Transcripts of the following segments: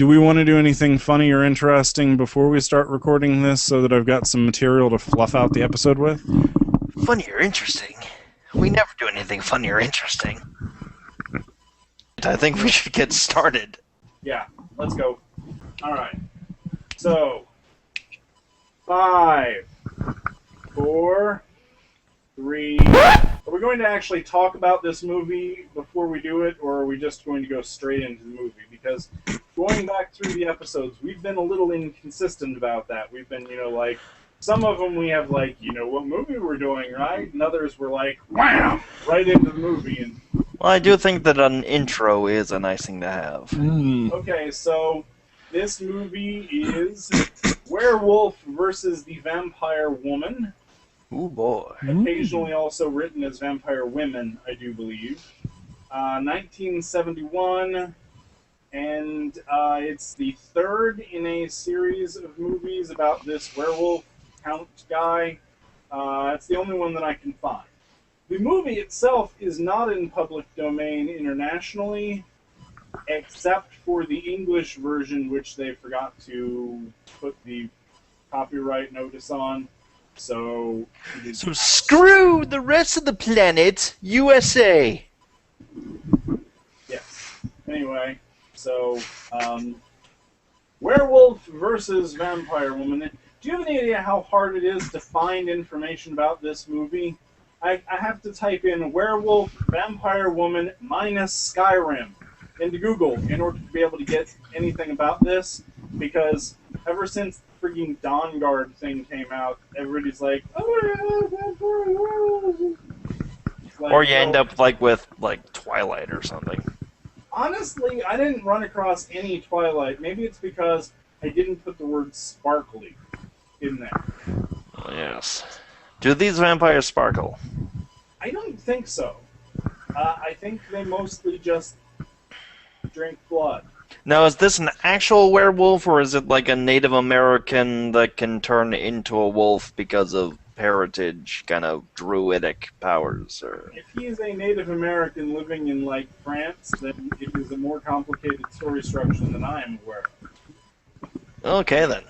Do we want to do anything funny or interesting before we start recording this so that I've got some material to fluff out the episode with? Funny or interesting? We never do anything funny or interesting. I think we should get started. Yeah, let's go. Alright. So, 5, 4, 3... Are we going to actually talk about this movie before we do it, or are we just going to go straight into the movie? Because going back through the episodes, we've been a little inconsistent about that. We've been, like, some of them we have, like, what movie we're doing, right? And others were like, wham! Right into the movie. And Well, I do think that an intro is a nice thing to have. Okay, so this movie is Werewolf versus the Vampire Woman. Ooh, boy. Occasionally also written as Vampire Women, I do believe. 1971, and it's the third in a series of movies about this werewolf count guy. It's the only one that I can find. The movie itself is not in public domain internationally, except for the English version, which they forgot to put the copyright notice on. So screw the rest of the planet, USA! Yes. Anyway, so, Werewolf versus Vampire Woman. Do you have any idea how hard it is to find information about this movie? I have to type in Werewolf, Vampire Woman, minus Skyrim into Google in order to be able to get anything about this, because ever since the freaking Dawn Guard thing came out, everybody's like, oh yeah, Vampire Werewolf. Like, Or you end up with Twilight or something. Honestly, I didn't run across any Twilight. Maybe it's because I didn't put the word sparkly in there. Oh, yes. Do these vampires sparkle? I don't think so. I think they mostly just drink blood. Now, is this an actual werewolf, or is it like a Native American that can turn into a wolf because of heritage, kind of druidic powers? Or If he is a Native American living in, France, then it is a more complicated story structure than I am aware of. Okay, then.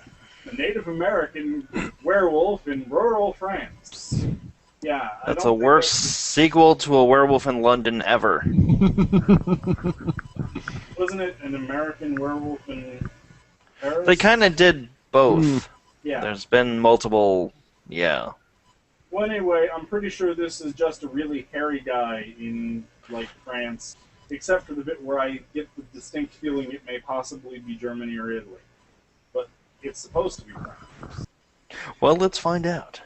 A Native American werewolf in rural France. Yeah, That's a worse sequel to A Werewolf in London ever. Wasn't it an American werewolf in Paris? They kind of did both. Yeah. There's been multiple, yeah. Well, anyway, I'm pretty sure this is just a really hairy guy in, France, except for the bit where I get the distinct feeling it may possibly be Germany or Italy. But it's supposed to be France. Well, let's find out.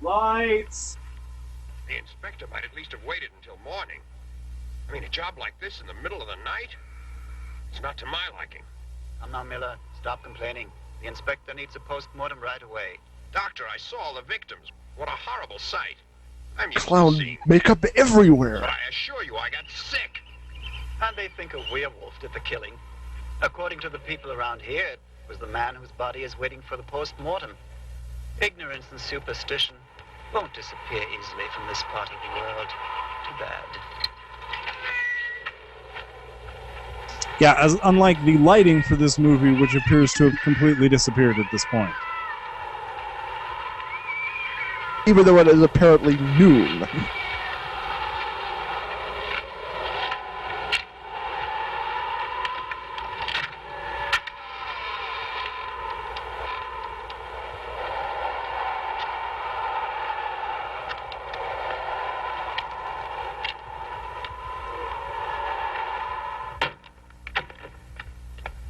Lights! The inspector might at least have waited until morning. I mean, a job like this in the middle of the night? It's not to my liking. Come now, Miller. Stop complaining. The inspector needs a post-mortem right away. Doctor, I saw all the victims. What a horrible sight. I'm used to Clown seeing, makeup everywhere. but I assure you I got sick. And they think a werewolf did the killing. According to the people around here, it was the man whose body is waiting for the post-mortem. Ignorance and superstition won't disappear easily from this part of the world. Too bad. Yeah, unlike the lighting for this movie, which appears to have completely disappeared at this point. Even though it is apparently noon.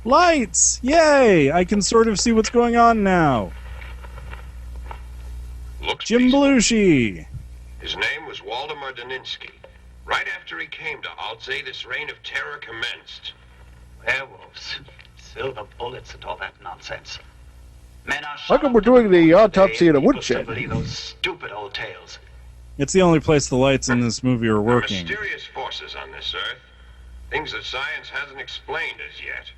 Lights! Yay! I can sort of see what's going on now. Looks Jim peaceful. Belushi! His name was Waldemar Daninsky. Right after he came to Alzey, this reign of terror commenced. Werewolves, silver bullets, and all that nonsense. Men are How come we're doing the autopsy in a People woodshed? still believe those stupid old tales. It's the only place the lights in this movie are There are working. mysterious forces on this earth. Things that science hasn't explained as yet.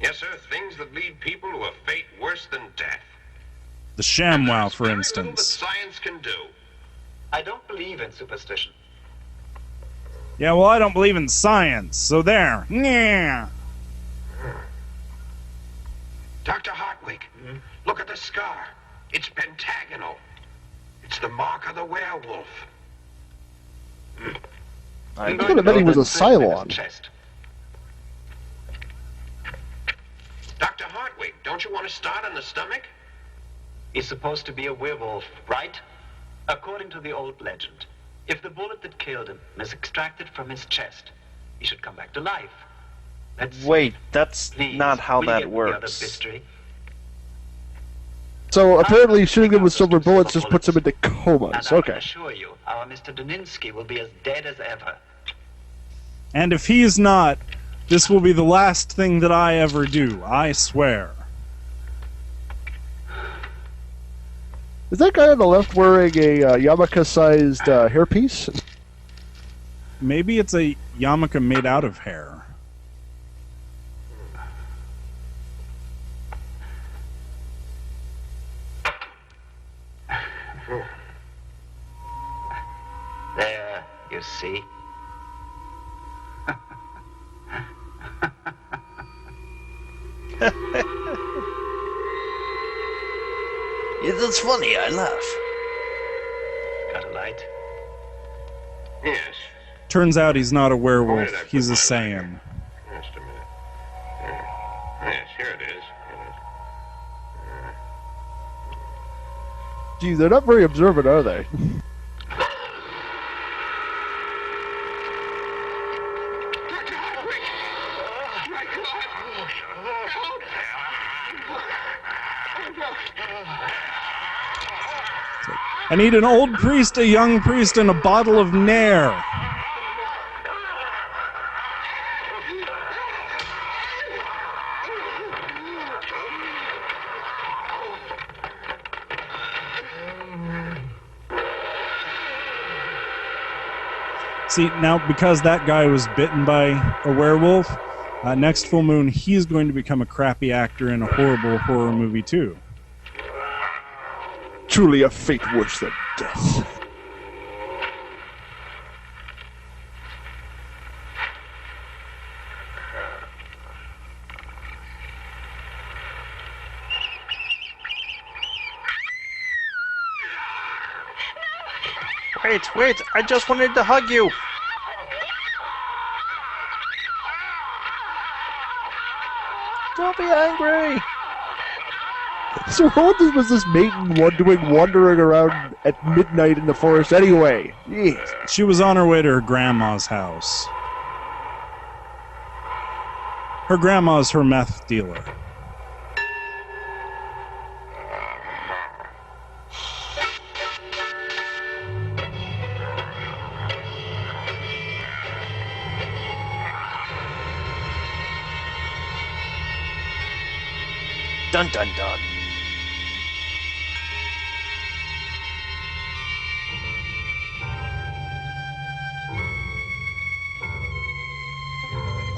Yes, sir, things that lead people to a fate worse than death. The ShamWow, for Very little that instance. science can do. I don't believe in superstition. Yeah, well, I don't believe in science, so there. Yeah. Dr. Hartwig, look at the scar. It's pentagonal. It's the mark of the werewolf. I could have bet he was a Cylon. Chest. Dr. Hartwig, don't you want to start on the stomach? He's supposed to be a werewolf, right? According to the old legend, if the bullet that killed him is extracted from his chest, he should come back to life. Let's Wait, that's please, not how will you that get me the other works. history? So apparently shooting him with silver bullets just puts him into comas. And I can Okay. assure you, our Mr. Daninsky will be as dead as ever. And if he's not, this will be the last thing that I ever do, I swear. Is that guy on the left wearing a yarmulke-sized hairpiece? Maybe it's a yarmulke made out of hair. There, you see. It's funny, I laugh. Got a light? Yes. Turns out he's not a Where werewolf, did I put he's a my Saiyan. Just a minute. Yes, here it is. Gee, they're not very observant, are they? Dr. Hartwig! My God! I need an old priest, a young priest, and a bottle of Nair. See, now, because that guy was bitten by a werewolf, next full moon, he's going to become a crappy actor in a horrible horror movie, too. Truly a fate worse than death. Wait, I just wanted to hug you. Don't be angry. So what was this maiden doing wandering around at midnight in the forest anyway? Jeez. She was on her way to her grandma's house. Her grandma's her meth dealer. Dun dun dun.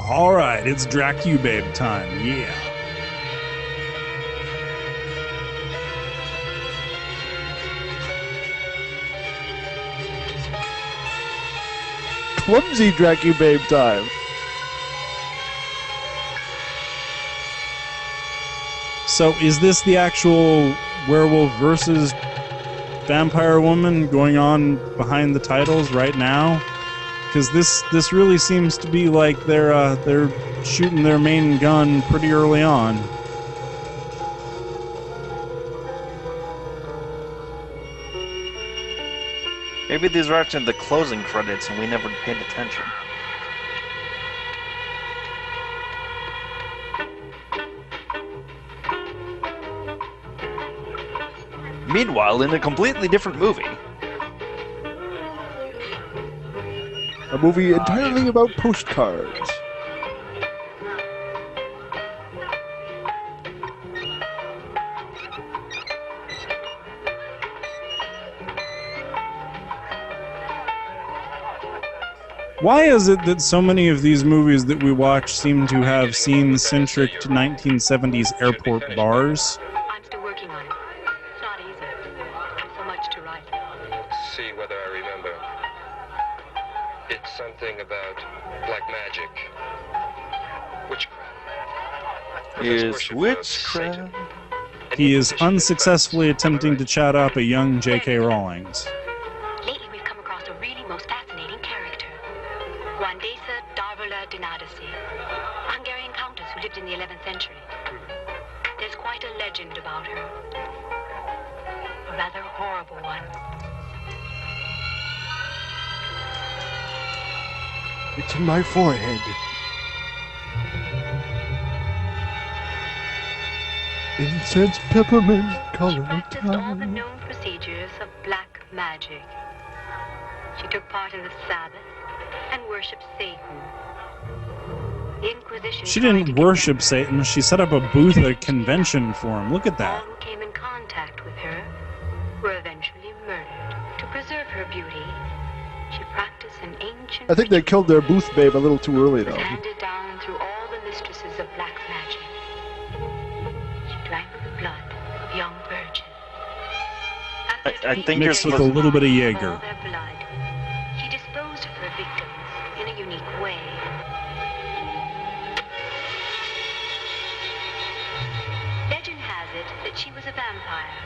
Alright, it's Dracube time, yeah. Clumsy Dracube time. So is this the actual werewolf versus vampire woman going on behind the titles right now? Because this really seems to be like they're shooting their main gun pretty early on. Maybe these are actually the closing credits and we never paid attention. Meanwhile, in a completely different movie. A movie entirely about postcards. Why is it that so many of these movies that we watch seem to have scenes centric to 1970s airport bars? I'm still working on it. It's not see whether I remember. It's something about black magic. Witchcraft. Is witchcraft? He is unsuccessfully attempting to chat up a young J.K. Rowlings. Lately, we've come across a really most fascinating character. Wandesa Darvola Dinadasi, a Hungarian countess who lived in the 11th century. There's quite a legend about her. A rather horrible one. It's in my forehead. Incense, peppermint, color She of practiced all the time. known procedures of black magic. She took part in the Sabbath and worshipped Satan. The Inquisition She tried to didn't get worship rid of her. Satan. She set up a booth at a convention for him. Look at All that. who came in contact with her were eventually murdered. To preserve her beauty, she practiced an ancient I think they killed their booth babe a little too early, ritual though. handed down through all the mistresses of black magic. She drank the blood of young virgins. After I think you're Mixed with a supposed- little bit of all Jaeger. their blood, she disposed of her victims in a unique way. Legend has it that she was a vampire,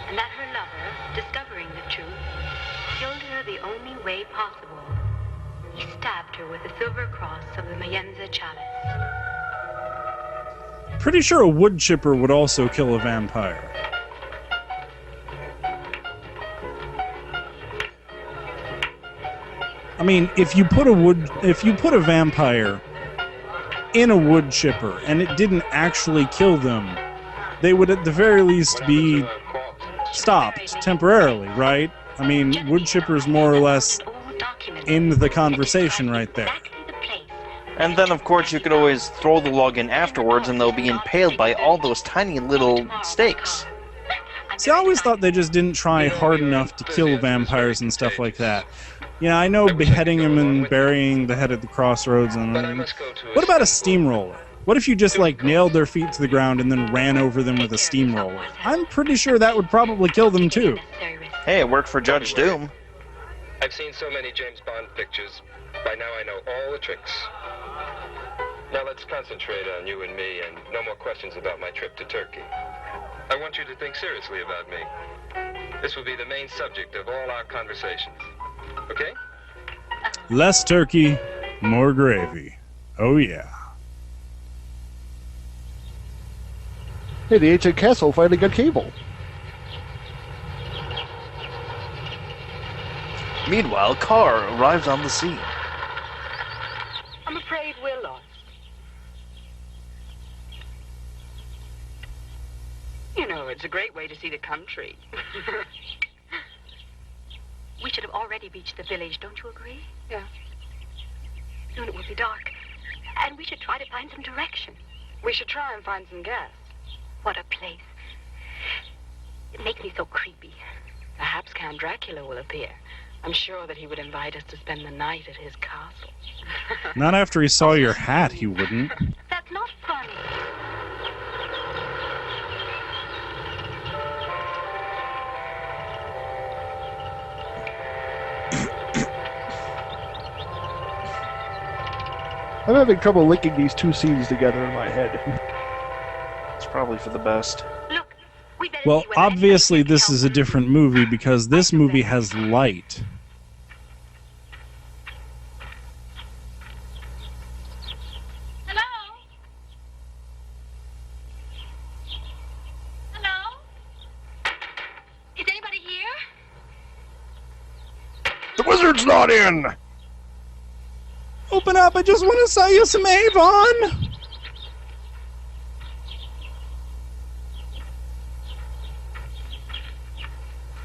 and that her lover, discovering the truth, killed her the only way possible. He stabbed her with the silver cross of the Mayenza chalice. Pretty sure a wood chipper would also kill a vampire. I mean, if you put a vampire in a wood chipper and it didn't actually kill them, they would at the very least be stopped temporarily, right? I mean, wood chipper's more or less in the conversation right there. And then, of course, you could always throw the log in afterwards and they'll be impaled by all those tiny little stakes. See, I always thought they just didn't try hard enough to kill vampires and stuff like that. Yeah, I know beheading him and burying the head at the crossroads and what about a steamroller? What if you just, like, nailed their feet to the ground and then ran over them with a steamroller? I'm pretty sure that would probably kill them, too. Hey, it worked for Judge Doom. I've seen so many James Bond pictures. By now I know all the tricks. Now let's concentrate on you and me, and no more questions about my trip to Turkey. I want you to think seriously about me. This will be the main subject of all our conversations. Okay? Less turkey, more gravy. Oh, yeah. Hey, the ancient castle finally got cable. Meanwhile, Carr arrives on the scene. I'm afraid we're lost. You know, it's a great way to see the country. We should have already reached the village, don't you agree? Yeah. Soon it will be dark. And we should try to find some direction. We should try and find some gas. What a place. It makes me so creepy. Perhaps Count Dracula will appear. I'm sure that he would invite us to spend the night at his castle. Not after he saw your hat, he wouldn't. That's not funny. I'm having trouble linking these two scenes together in my head. It's probably for the best. Look, we better Well, see whether obviously anybody this can is a help. different movie because this movie has light. Hello? Hello? Is anybody here? The wizard's not in! Open up, I just want to sell you some Avon!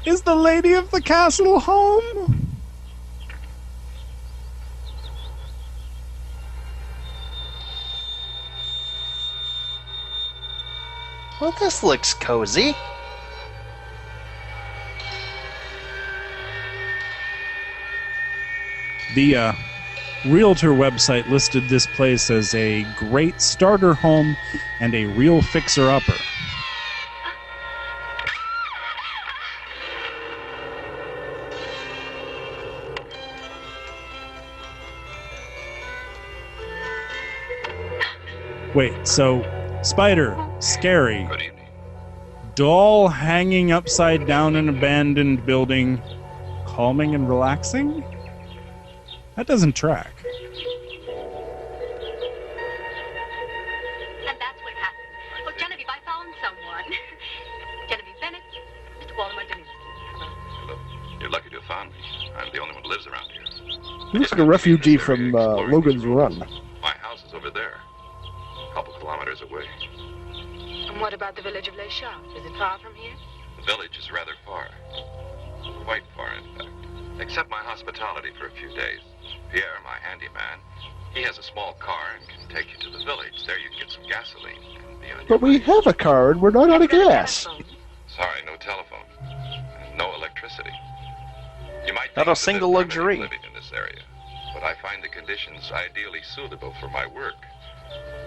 Is the lady of the castle home? Well, this looks cozy. The realtor website listed this place as a great starter home and a real fixer-upper. Wait, so spider, scary, Good evening. doll hanging upside down in an abandoned building, calming and relaxing? That doesn't track. And that's what happened. Well, Genevieve, I found someone. Genevieve Bennett, Mr. Waldemar Daninsky. Hello. You're lucky to have found me. I'm the only one who lives around here. He looks like a refugee from Logan's Run. My house is over there, a couple kilometers away. And what about the village of Les Chats? Is it far from here? The village is rather far. Quite far, in fact. Accept my hospitality for a few days. Pierre, my handyman, he has a small car and can take you to the village. There you can get some gasoline and be on your But we way. have a car and we're not out of gas. Sorry, no telephone. And no electricity. You might Not think a that single there's permanent luxury. living in this area, but I find the conditions ideally suitable for my work.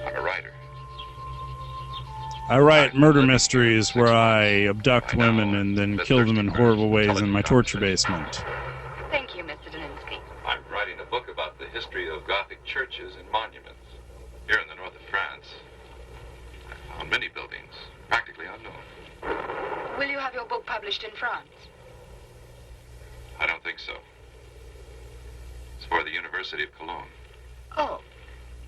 I'm a writer. I write murder mysteries where I abduct women and then kill them in horrible ways in my torture basement. Thank you, Mr. Daninsky. I'm writing a book about the history of Gothic churches and monuments. Here in the north of France, I found many buildings practically unknown. Will you have your book published in France? I don't think so. It's for the University of Cologne. Oh,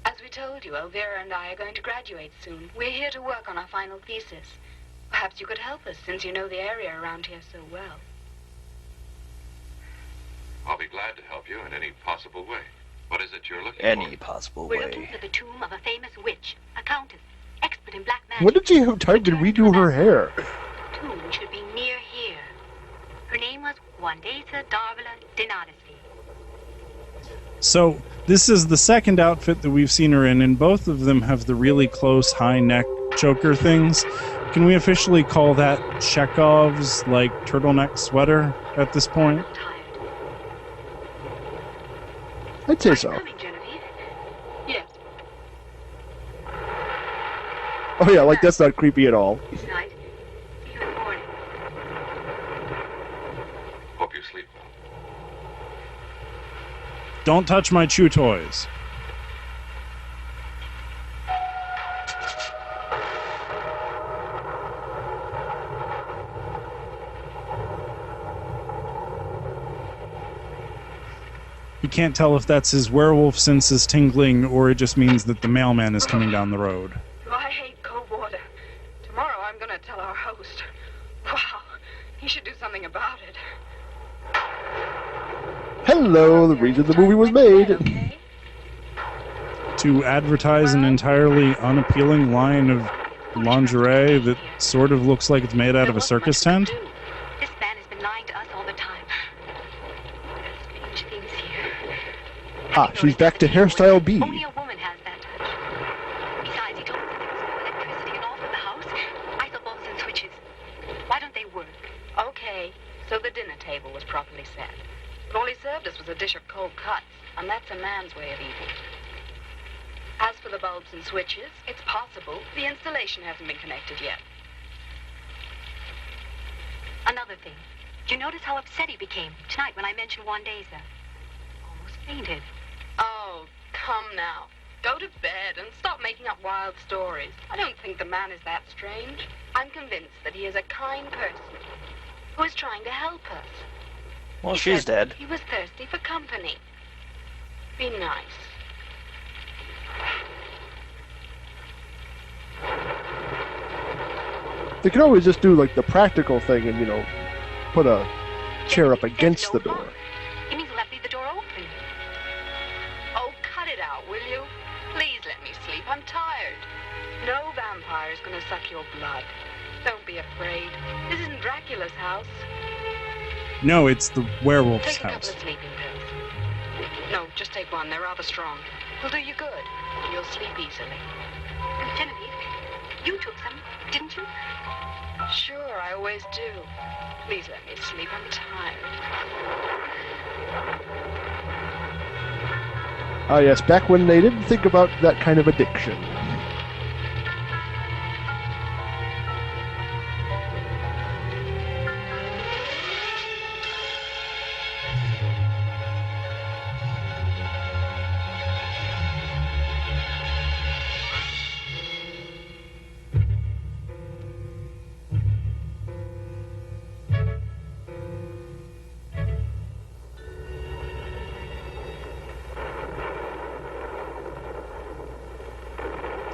as we told you, Elvira and I are going to graduate soon. We're here to work on our final thesis. Perhaps you could help us, since you know the area around here so well. I'll be glad to help you in any possible way. What is it you're looking Any for? possible We're looking way. for the tomb of a famous witch, a countess, expert in black magic. When did she have time to redo her hair? The tomb should be near here. Her name was Wandesa Darvila Dinadisi. So, this is the second outfit that we've seen her in, and both of them have the really close high neck choker things. Can we officially call that Chekhov's, like, turtleneck sweater at this point? I'm tired. I'd say Are you so. coming, Genevieve? Yes. Oh yeah, like that's not creepy at all. Good night. See you in the morning. Hope you sleep well. Don't touch my chew toys. You can't tell if that's his werewolf senses tingling or it just means that the mailman is coming down the road. I hate cold water. Tomorrow I'm going to tell our host. Wow, he should do something about it. Hello, the reason the movie was made. Okay? To advertise an entirely unappealing line of lingerie that sort of looks like it's made out of a circus tent. This man has been lying to us all the time. There are strange things here. Ah, she's back to hairstyle B. Only a woman has that touch. Besides, he told us that there was no electricity at all for the house. Iso bulbs and switches. Why don't they work? Okay, so the dinner table was properly set. But all he served us was a dish of cold cuts, and that's a man's way of eating. As for the bulbs and switches, it's possible the installation hasn't been connected yet. Another thing. Did you notice how upset he became tonight when I mentioned Wandesa? Almost fainted. Oh, come now. Go to bed and stop making up wild stories. I don't think the man is that strange. I'm convinced that he is a kind person who is trying to help us. Well, He she's said dead. He was thirsty for company. Be nice. They could always just do like the practical thing and, you know, put a chair up against the door. It means we'll have to leave the door open. Oh, cut it out, will you? Please let me sleep. I'm tired. No vampire is going to suck your blood. Don't be afraid. This isn't Dracula's house. No, it's the werewolf's Take a couple house. of sleeping pills. No, just take one. They're rather strong. Will do you good. You'll sleep easily. Genevieve, you took some, didn't you? Sure, I always do. Please let me sleep. I'm tired. Ah yes, back when they didn't think about that kind of addiction.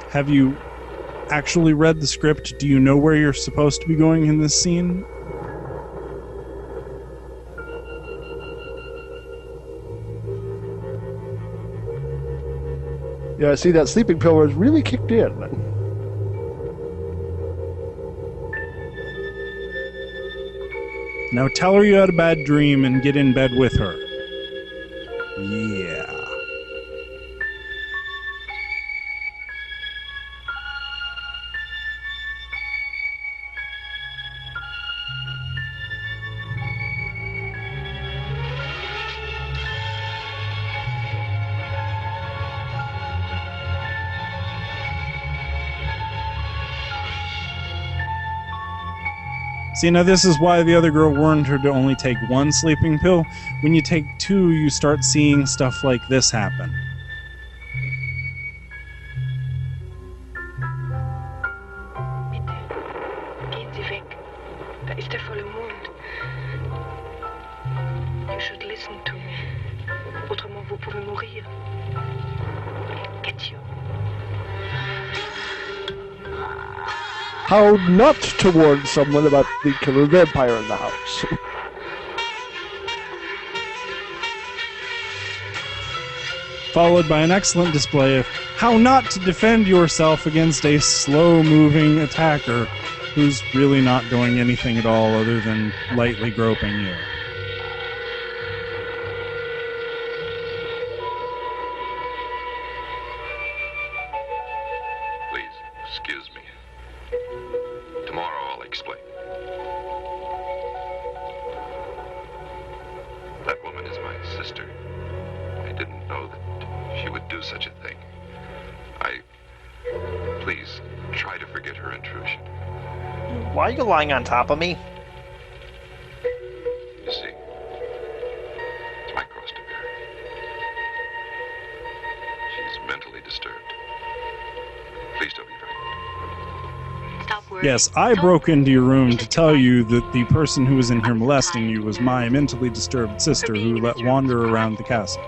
have you actually read the script? Do you know where you're supposed to be going in this scene? Yeah, see, that sleeping pill was really kicked in. Now tell her you had a bad dream and get in bed with her. Yeah. See, now this is why the other girl warned her to only take one sleeping pill. When you take two, you start seeing stuff like this happen. Bitte, gehen Sie weg. Da ist der volle Mond. You should listen to me. Autrement, vous pouvez mourir. Get you. How not to warn someone about the killer vampire in the house. Followed by an excellent display of how not to defend yourself against a slow-moving attacker who's really not doing anything at all other than lightly groping you. Please, excuse me. Tomorrow I'll explain. That woman is my sister. I didn't know that she would do such a thing. Please, try to forget her intrusion. Why are you lying on top of me? You see, it's my cross to bear. She's mentally disturbed. Please don't be frightened. Stop worrying. Yes, I broke into your room to tell you that the person who was in here molesting you was my mentally disturbed sister who let wander around the castle.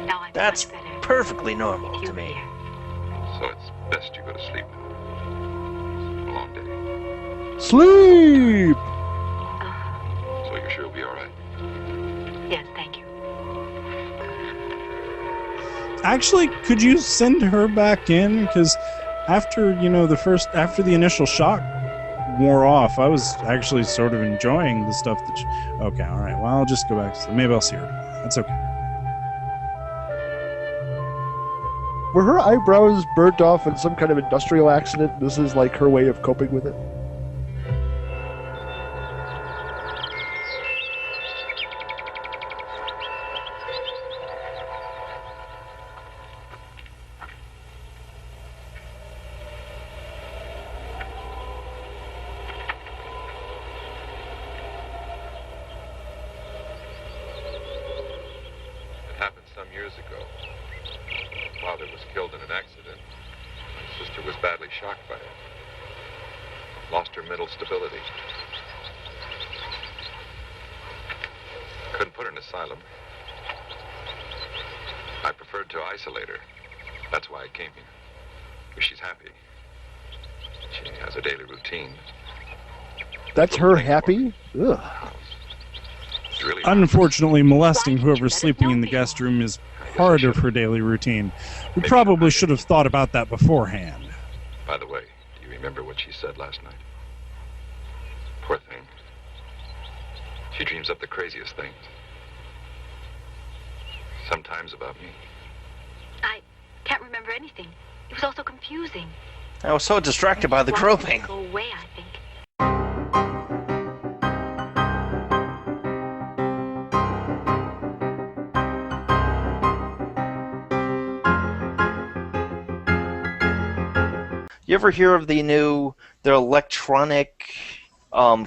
Now I feel That's much better. perfectly normal You to me. here. So it's best you go to sleep now. A long day. Sleep! So you're sure you'll be all right? Yes, thank you. Actually, could you send her back in? Because after, after the initial shock wore off, I was actually sort of enjoying the stuff that okay, alright, well, I'll just go back to maybe I'll see her tomorrow. That's okay. Were her eyebrows burnt off in some kind of industrial accident? This is like her way of coping with it? It happened some years ago. My father was killed in an accident. My sister was badly shocked by it. Lost her mental stability. Couldn't put her in an asylum. I preferred to isolate her. That's why I came here. If she's happy. She has a daily routine. That's her happy? Ugh. It's really Unfortunately, molesting whoever's sleeping in the guest room is part of her daily routine. We probably should have thought about that beforehand. By the way, do you remember what she said last night? Poor thing. She dreams up the craziest things. Sometimes about me. I can't remember anything. It was all so confusing. I was so distracted by the groping. Go away, I think. You ever hear of the electronic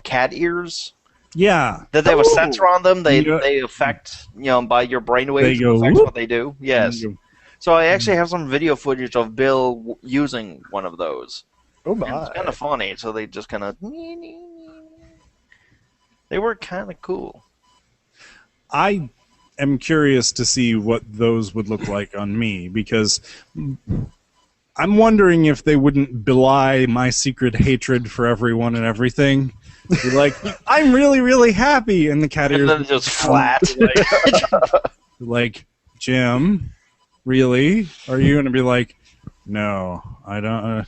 cat ears? Yeah. That they have a Oh. sensor on them. They Yeah. they affect by your brainwaves. They go, affects whoop. what they do. Yes. So I actually have some video footage of Bill using one of those. Oh And it's my. kind of funny. So they just kind of they were kind of cool. I am curious to see what those would look like on me because I'm wondering if they wouldn't belie my secret hatred for everyone and everything. Be like, I'm really, really happy, and the cat And ears then just flat. like, Jim, really? Are you gonna be like, no, I don't.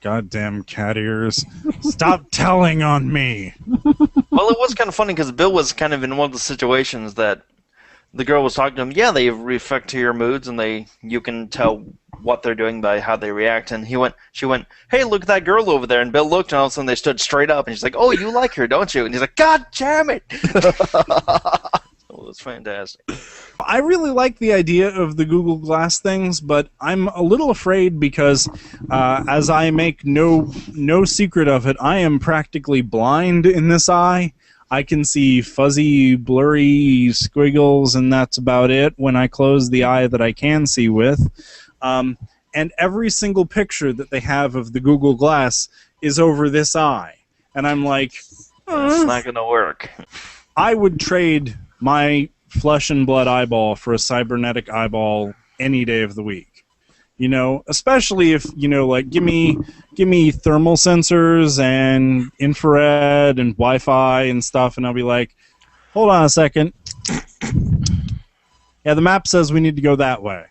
Goddamn cat ears! Stop telling on me. Well, it was kind of funny because Bill was kind of in one of the situations that the girl was talking to him. Yeah, they reflect to your moods, and you can tell what they're doing by how they react. And she went, hey, look at that girl over there. And Bill looked, and all of a sudden they stood straight up, and she's like, oh, you like her, don't you? And he's like, God damn it! It was fantastic. I really like the idea of the Google Glass things, but I'm a little afraid because, as I make no secret of it, I am practically blind in this eye. I can see fuzzy, blurry squiggles, and that's about it when I close the eye that I can see with. And every single picture that they have of the Google Glass is over this eye. And I'm like, It's not going to work. I would trade my flesh and blood eyeball for a cybernetic eyeball any day of the week. You know, especially if, you know, like give me thermal sensors and infrared and Wi-Fi and stuff, and I'll be like, hold on a second. Yeah, the map says we need to go that way.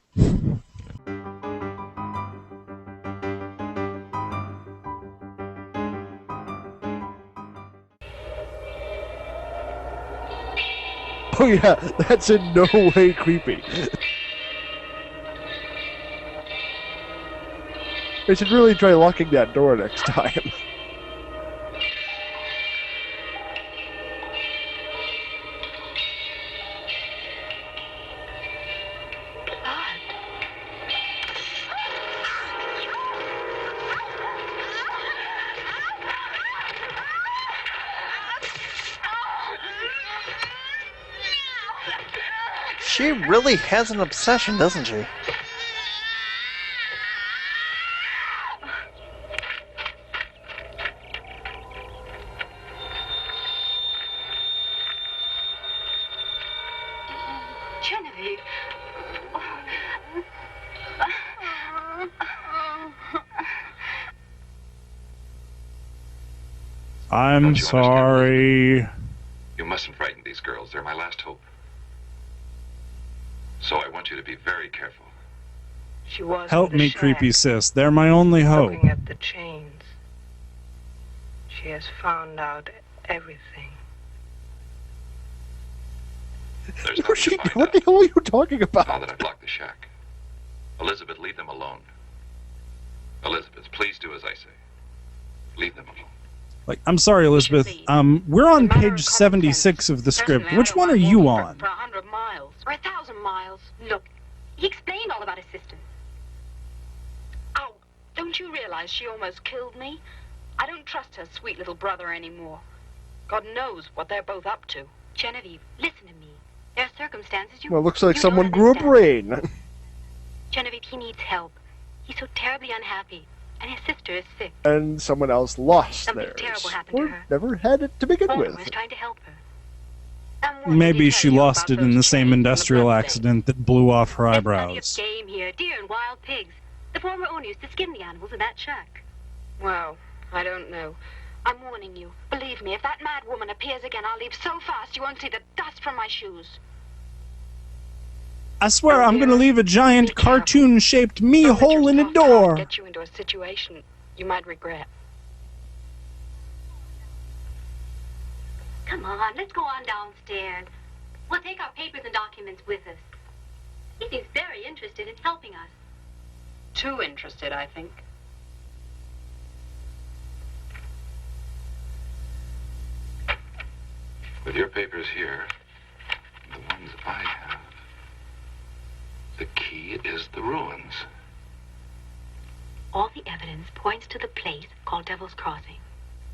Oh yeah, that's in no way creepy. They should really try locking that door next time. She really has an obsession, doesn't she? Genevieve. I'm Don't you sorry. You mustn't frighten these girls. They're my last hope. So I want you to be very careful. She was Help in the me, shack, creepy sis. They're my only hope. looking at the chains. She has found out everything. There's nothing to find What out the hell are you talking about? now that I've locked the shack. Elizabeth, leave them alone. Elizabeth, please do as I say. Leave them alone. Like, I'm sorry, Elizabeth. We're on It's a matter page of common 76 sense. of the script. Personally, I Which don't one are want you walking on? For 100 miles. Or 1,000 miles. Look, he explained all about his sister. Oh, don't you realize she almost killed me? I don't trust her sweet little brother anymore. God knows what they're both up to. Genevieve, listen to me. There are circumstances you... Well, it looks like you someone don't grew a understand. brain. Genevieve, he needs help. He's so terribly unhappy. And his sister is sick. And someone else lost Something theirs. terrible happened to Or her. never had it to begin Morgan was with. trying to help her. I'm wanting Maybe to she tell you lost about it in those the same chains and the industrial blood stain. accident that blew off her There's plenty of eyebrows. game here, deer and wild pigs. The former owner used to skin the animals in that shack. Well, I don't know. I'm warning you. Believe me, if that mad woman appears again, I'll leave so fast you won't see the dust from my shoes. I swear I'm gonna leave a giant cartoon-shaped me Don't let your hole in a soft heart door. Get you into a situation you might regret. Come on, let's go on downstairs. We'll take our papers and documents with us. He seems very interested in helping us. Too interested, I think. With your papers here, the ones I have, the key is the ruins. All the evidence points to the place called Devil's Crossing.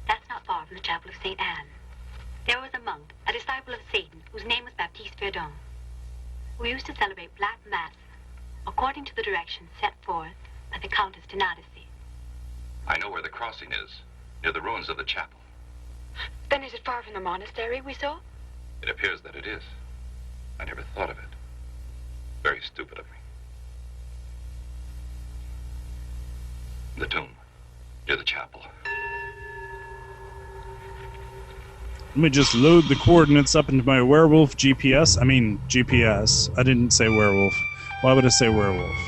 That's not far from the Chapel of St. Anne. There was a monk, a disciple of Satan, whose name was Baptiste Verdun, who used to celebrate Black Mass according to the directions set forth by the Countess de Nadecy. I know where the crossing is, near the ruins of the chapel. Then is it far from the monastery we saw? It appears that it is. I never thought of it. Very stupid of me. The tomb. Near the chapel. Let me just load the coordinates up into my werewolf GPS. I mean, GPS. I didn't say werewolf. Why would I say werewolf?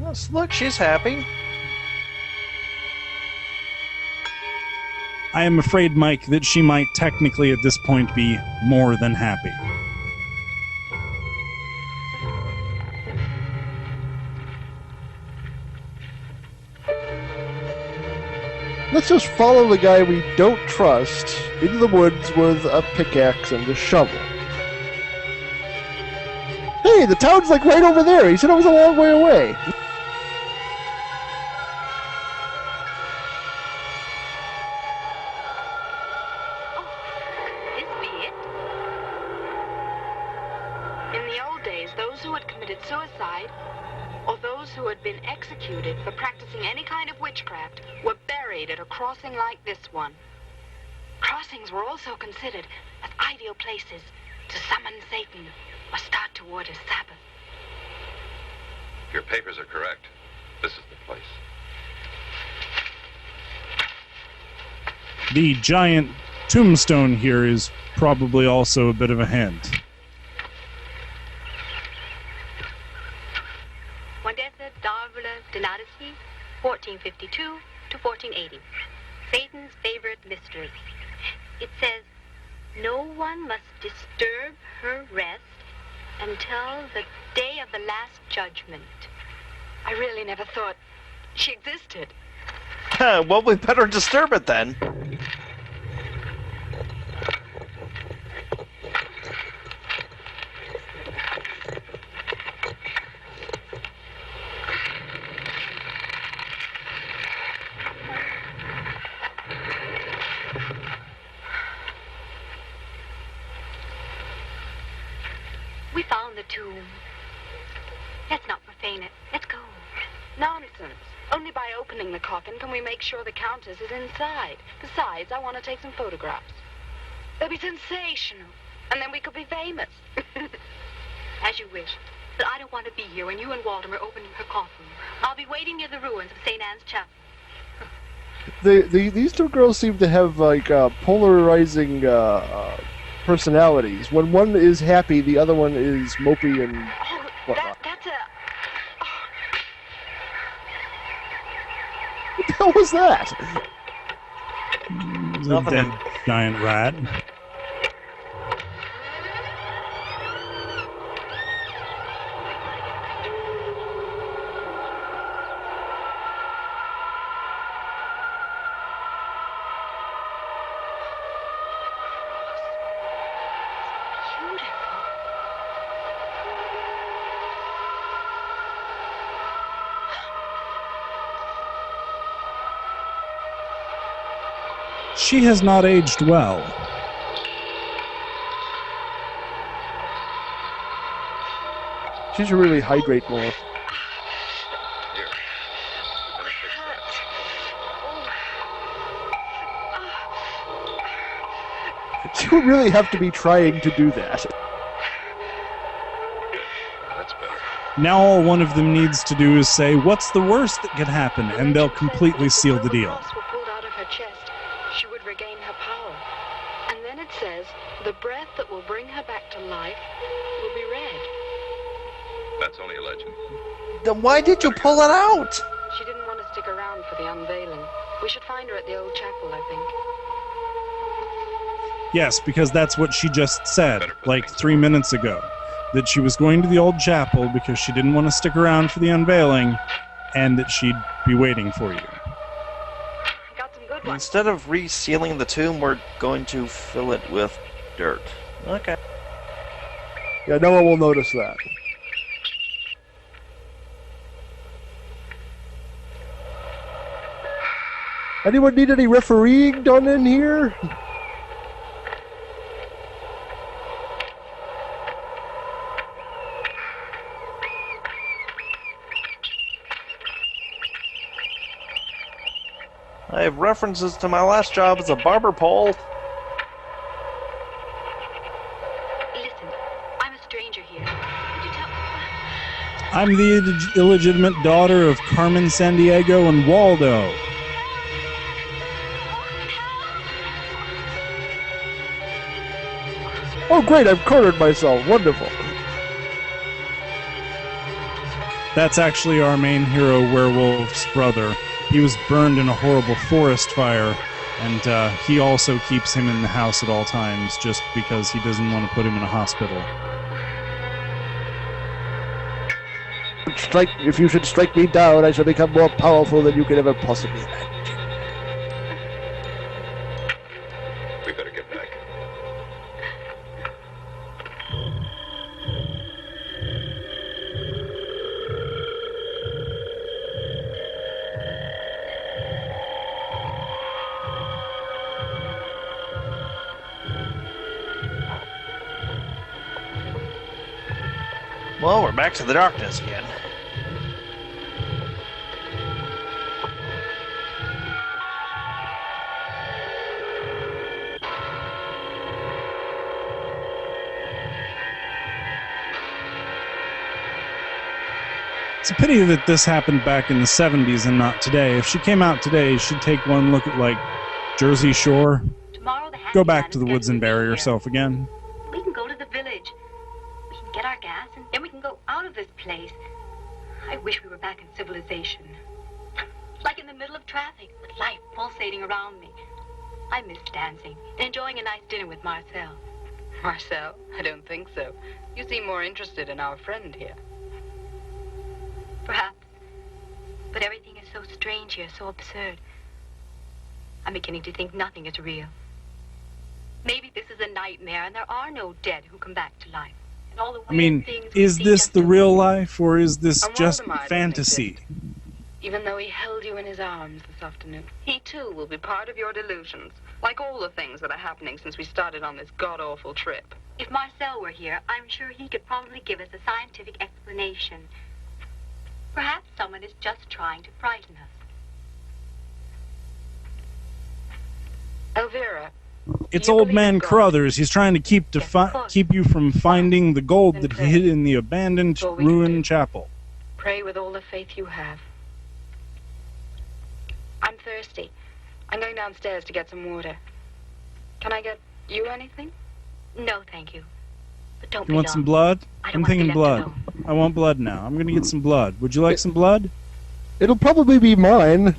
Yes, look, she's happy. I am afraid, Mike, that she might technically at this point be more than happy. Let's just follow the guy we don't trust into the woods with a pickaxe and a shovel. Hey, the town's like right over there. He said it was a long way away. This be it. In the old days, those who had committed suicide, or those who had been executed for practicing any kind of witchcraft, were buried at a crossing like this one. Crossings were also considered as ideal places to summon Satan or start toward his Sabbath. Your papers are correct. This is the place. The giant tombstone here is probably also a bit of a hint. Wandesa Darvula Dinadisi, 1452 to 1480. Satan's favorite mystery. It says, no one must disturb her rest until the day of the last judgment. I really never thought she existed. Well, we better disturb it then. We found the tomb. Let's not profane it. Let's go. Nonsense. Only by opening the coffin can we make sure the Countess is inside. Besides, I want to take some photographs. They'll be sensational. And then we could be famous. As you wish. But I don't want to be here when you and Walter are opening her coffin. I'll be waiting near the ruins of St. Anne's Chapel. These two girls seem to have like polarizing personalities. When one is happy, the other one is mopey and whatnot. That's a... What the hell was that? It's a dead giant rat. She has not aged well. She should really hydrate more. Here. She would really have to be trying to do that. That's better. Now all one of them needs to do is say, what's the worst that could happen? And they'll completely seal the deal. Were pulled out of her chest, she would regain her power. And then it says, the breath that will bring her back to life will be red. That's only a legend. Then why did you pull it out? She didn't want to stick around for the unveiling. We should find her at the old chapel, I think. Yes, because that's what she just said, like 3 minutes ago. That she was going to the old chapel because she didn't want to stick around for the unveiling, and that she'd be waiting for you. Got some good ones. Instead of resealing the tomb, we're going to fill it with dirt. Okay. Yeah, no one will notice that. Anyone need any refereeing done in here? I have references to my last job as a barber pole. Listen, I'm a stranger here. Would you tell... I'm the illegitimate daughter of Carmen Sandiego and Waldo. Oh, great, I've cornered myself. Wonderful. That's actually our main hero, Werewolf's brother. He was burned in a horrible forest fire, and he also keeps him in the house at all times just because he doesn't want to put him in a hospital. If you should strike me down, I shall become more powerful than you could ever possibly imagine. We better get back. Well, we're back to the darkness again. It's a pity that this happened back in the 70s and not today. If she came out today, she'd take one look at, like, Jersey Shore, Tomorrow the go back handyman to the is woods and scheduled to bury be here. herself again. We can go to the village. We can get our gas, and then we can go out of this place. I wish we were back in civilization. Like in the middle of traffic, with life pulsating around me. I miss dancing and enjoying a nice dinner with Marcel. Marcel, I don't think so. You seem more interested in our friend here. Perhaps. But everything is so strange here, so absurd. I'm beginning to think nothing is real. Maybe this is a nightmare and there are no dead who come back to life. And all the I mean, weird things we is see this just the don't- real life, or is this A just Waldemar doesn't fantasy? exist. Even though he held you in his arms this afternoon. He too will be part of your delusions. Like all the things that are happening since we started on this god-awful trip. If Marcel were here, I'm sure he could probably give us a scientific explanation. Perhaps someone is just trying to frighten us. Elvira, It's you old believe man in God? Carruthers. He's trying to keep Yes, of course. keep you from finding the gold that he pray. hid in the abandoned, That's all we can ruined do. chapel. Pray with all the faith you have. I'm thirsty. I'm going downstairs to get some water. Can I get you anything? No, thank you. But don't You be want long. some blood? I don't I'm want to be thinking left blood. alone. I want blood now. I'm gonna get some blood. Would you like some blood? It'll probably be mine.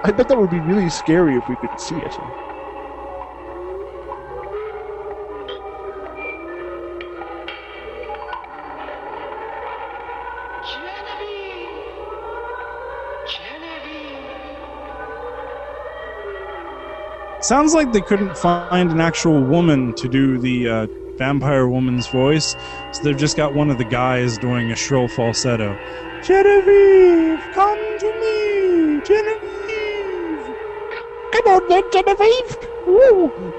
I bet that would be really scary if we could see it. Sounds like they couldn't find an actual woman to do the vampire woman's voice, so they've just got one of the guys doing a shrill falsetto. Genevieve, come to me, Genevieve. Come on then, Genevieve! Woo!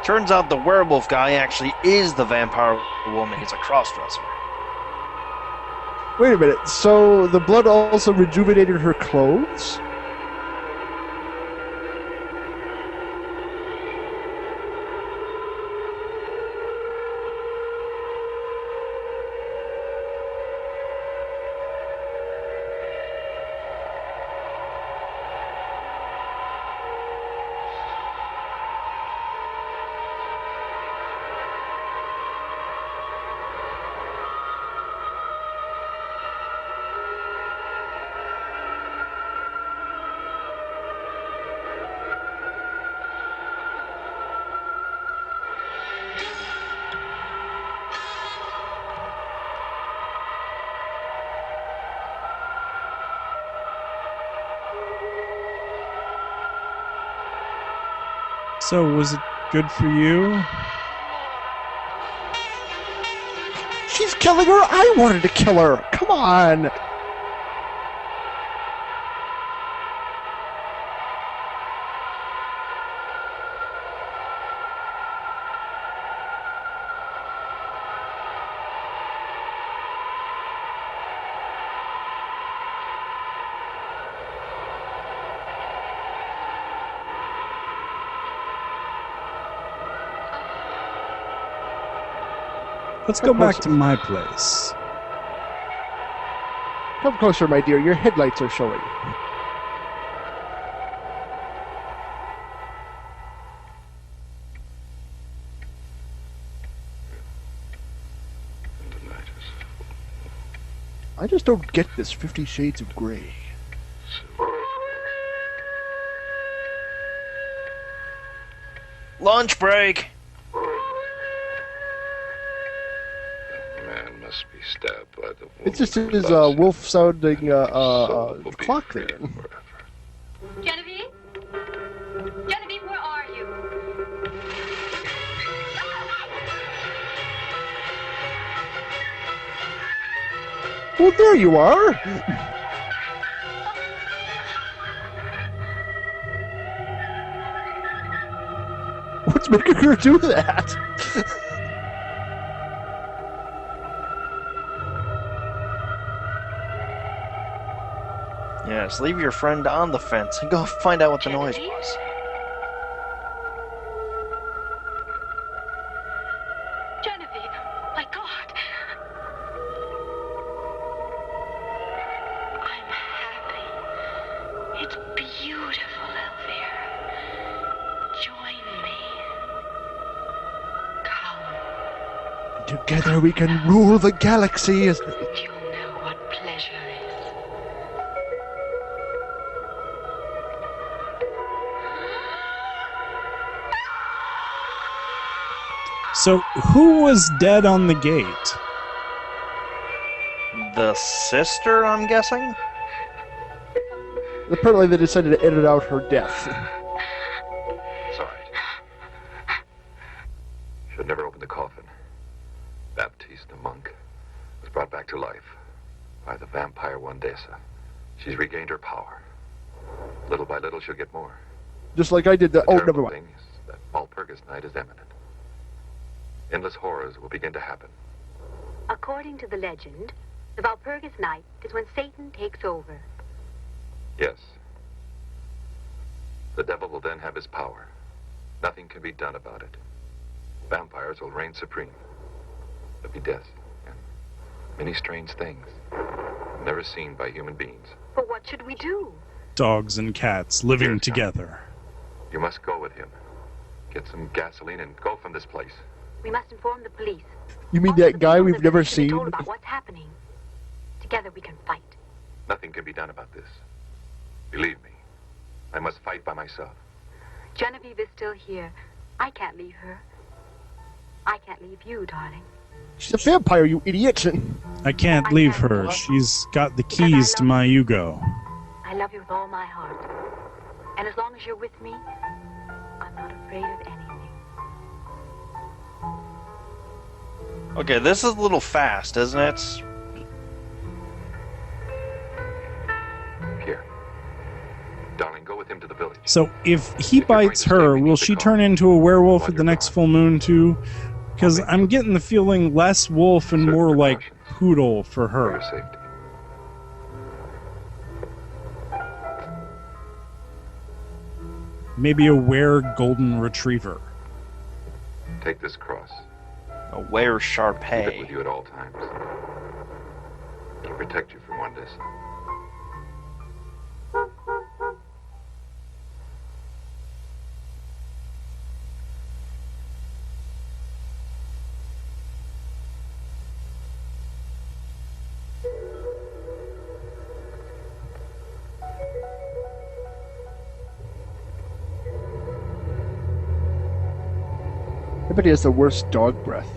Turns out the werewolf guy actually is the vampire woman. He's a crossdresser. Wait a minute, so the blood also rejuvenated her clothes? So, was it good for you? She's killing her! I wanted to kill her! Come on! Let's go back to my place. Come closer, my dear. Your headlights are showing. I just don't get this 50 Shades of Grey. Lunch break! Man must be stabbed by the woman. It's just his wolf-sounding clock there. Genevieve? Genevieve, where are you? Well, there you are! What's making her do that? Yes, leave your friend on the fence and go find out what the noise was. Genevieve, my God. I'm happy. It's beautiful, Elvira. Join me. Come. Together we can rule the galaxy. You'll know what pleasure is. So, who was dead on the gate? The sister, I'm guessing? Apparently they decided to edit out her death. It's all right. Should never open the coffin. Baptiste, the monk, was brought back to life by the vampire Wandesa. She's regained her power. Little by little, she'll get more. Just like I did the... The Oh, terrible never mind. thing is that Walpurgis night is imminent. Endless horrors will begin to happen. According to the legend, the Walpurgis night is when Satan takes over. Yes. The devil will then have his power. Nothing can be done about it. Vampires will reign supreme. There'll be death and many strange things never seen by human beings. But what should we do? Dogs and cats living together. You must go with him. Get some gasoline and go from this place. We must inform the police. You mean All that the guy people we've that never we should be seen? told about what's happening. Together we can fight. Nothing can be done about this. Believe me, I must fight by myself. Genevieve is still here. I can't leave her. I can't leave you, darling. She's a vampire, you idiot! I can't leave her. She's got the keys to my Yugo. I love you with all my heart. And as long as you're with me, I'm not afraid of anything. Okay, this is a little fast, isn't it? Here. Darling, go with him to the village. So, if he bites her, will she turn into a werewolf at the next full moon, too? Because I'm getting the feeling less wolf and more like poodle for For your her. safety. Maybe a were-golden retriever. Take this cross. A were Keep it Sharpay. with you at all times. It'll protect you from Wandesa. I bet he has the worst dog breath.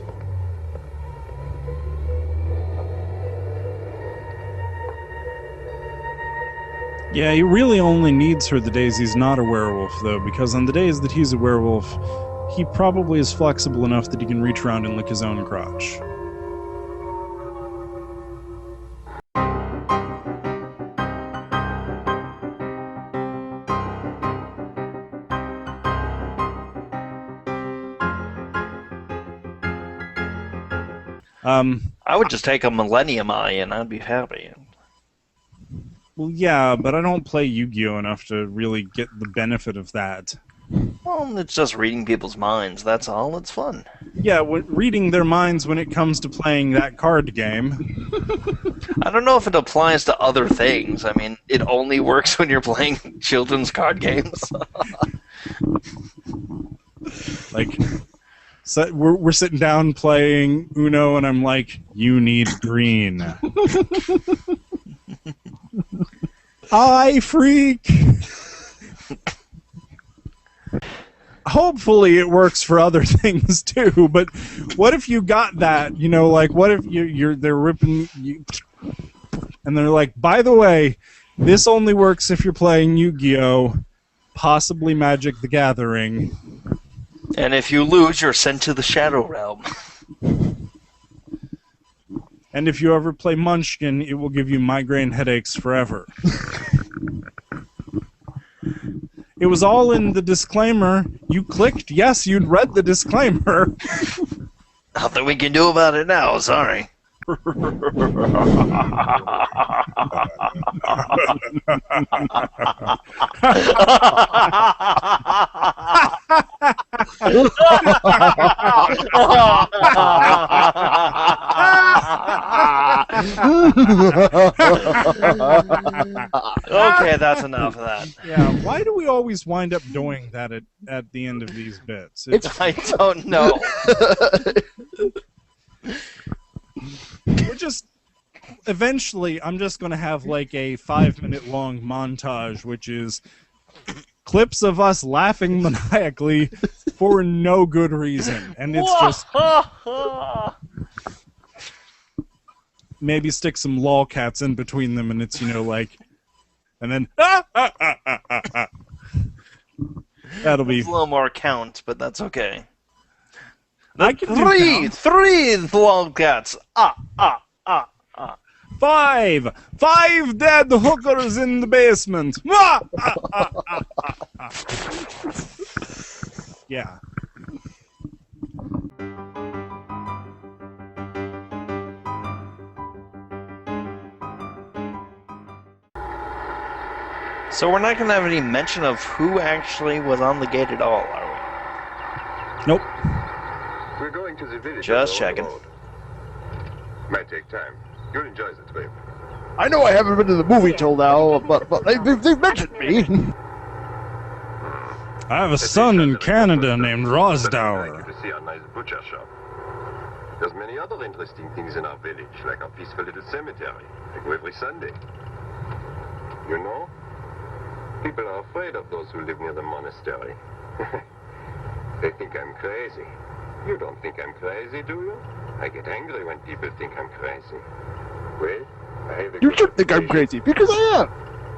Yeah, he really only needs her the days he's not a werewolf, though, because on the days that he's a werewolf, he probably is flexible enough that he can reach around and lick his own crotch. I would just take a Millennium Eye and I'd be happy. Well, yeah, but I don't play Yu-Gi-Oh! Enough to really get the benefit of that. Well, it's just reading people's minds, that's all. It's fun. Yeah, reading their minds when it comes to playing that card game. I don't know if it applies to other things. I mean, it only works when you're playing children's card games. Like, so we're sitting down playing Uno, and I'm like, you need green. I freak! Hopefully it works for other things too, but what if you got that, you know, like what if they're ripping you, and they're like, by the way, this only works if you're playing Yu-Gi-Oh!, possibly Magic the Gathering. And if you lose, you're sent to the Shadow Realm. And if you ever play Munchkin, it will give you migraine headaches forever. It was all in the disclaimer. You clicked yes, you'd read the disclaimer. Nothing we can do about it now, sorry. Okay, that's enough of that. Yeah, why do we always wind up doing that at the end of these bits? I don't know. We're just... Eventually, I'm just going to have like a 5-minute long montage, which is clips of us laughing maniacally for no good reason. And it's just... Maybe stick some lolcats in between them, and it's, you know, like... And then... That'll be... It's a little more count, but that's okay. I can do Three lolcats! 5 dead hookers in the basement. Yeah. So we're not going to have any mention of who actually was on the gate at all, are Nope. We're going to the village. Just checking. Might take time. You'll enjoy the trip. I know I haven't been to the movie till now, but they've mentioned me. I have a son in Canada named I'd Rosdower. like you to see our nice butcher shop. There's many other interesting things in our village, like our peaceful little cemetery. I go every Sunday. You know, people are afraid of those who live near the monastery. They think I'm crazy. You don't think I'm crazy, do you? I get angry when people think I'm crazy. Well, I have a You good should think I'm reputation. crazy, because I am.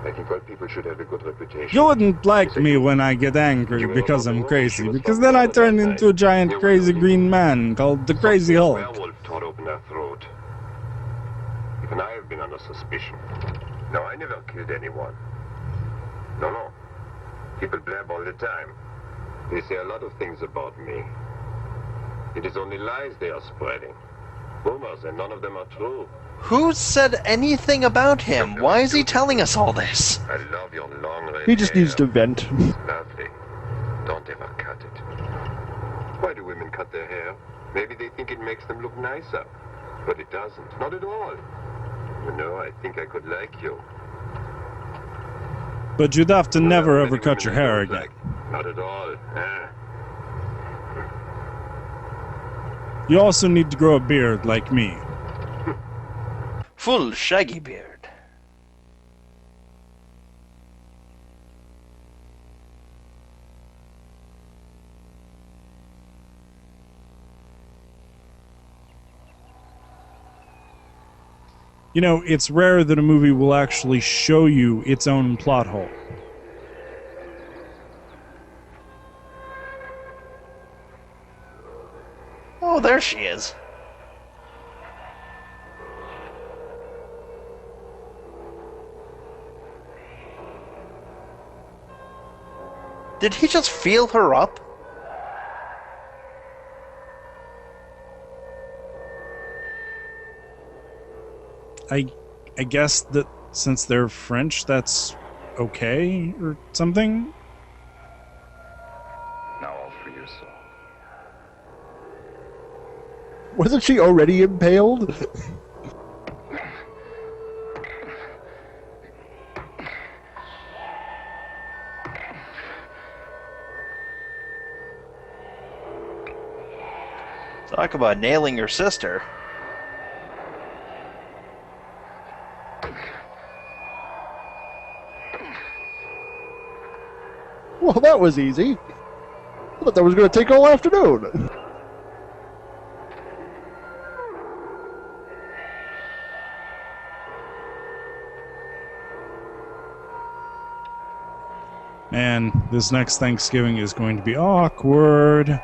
I think all people should have a good reputation. You wouldn't like me when I get angry because I'm crazy, because then I turn into a giant crazy green man called the Crazy A Hulk. werewolf tore open our throat. Even I have been under suspicion. No, I never killed anyone. No. People blab all the time. They say a lot of things about me. It is only lies they are spreading. Rumors, and none of them are true. Who said anything about him? Why is he telling us all this? I love your long red He just hair. needs to vent. It's lovely. Don't ever cut it. Why do women cut their hair? Maybe they think it makes them look nicer. But it doesn't. Not at all. You know, I think I could like you. But you'd have to never Many ever cut your women I hair don't again. like. Not at all. You also need to grow a beard like me. Full shaggy beard. You know, it's rare that a movie will actually show you its own plot hole. Oh, there she is. Did he just feel her up? I guess that since they're French, that's okay or something? Wasn't she already impaled? Talk about nailing your sister. Well, that was easy. I thought that was going to take all afternoon. Man, this next Thanksgiving is going to be awkward.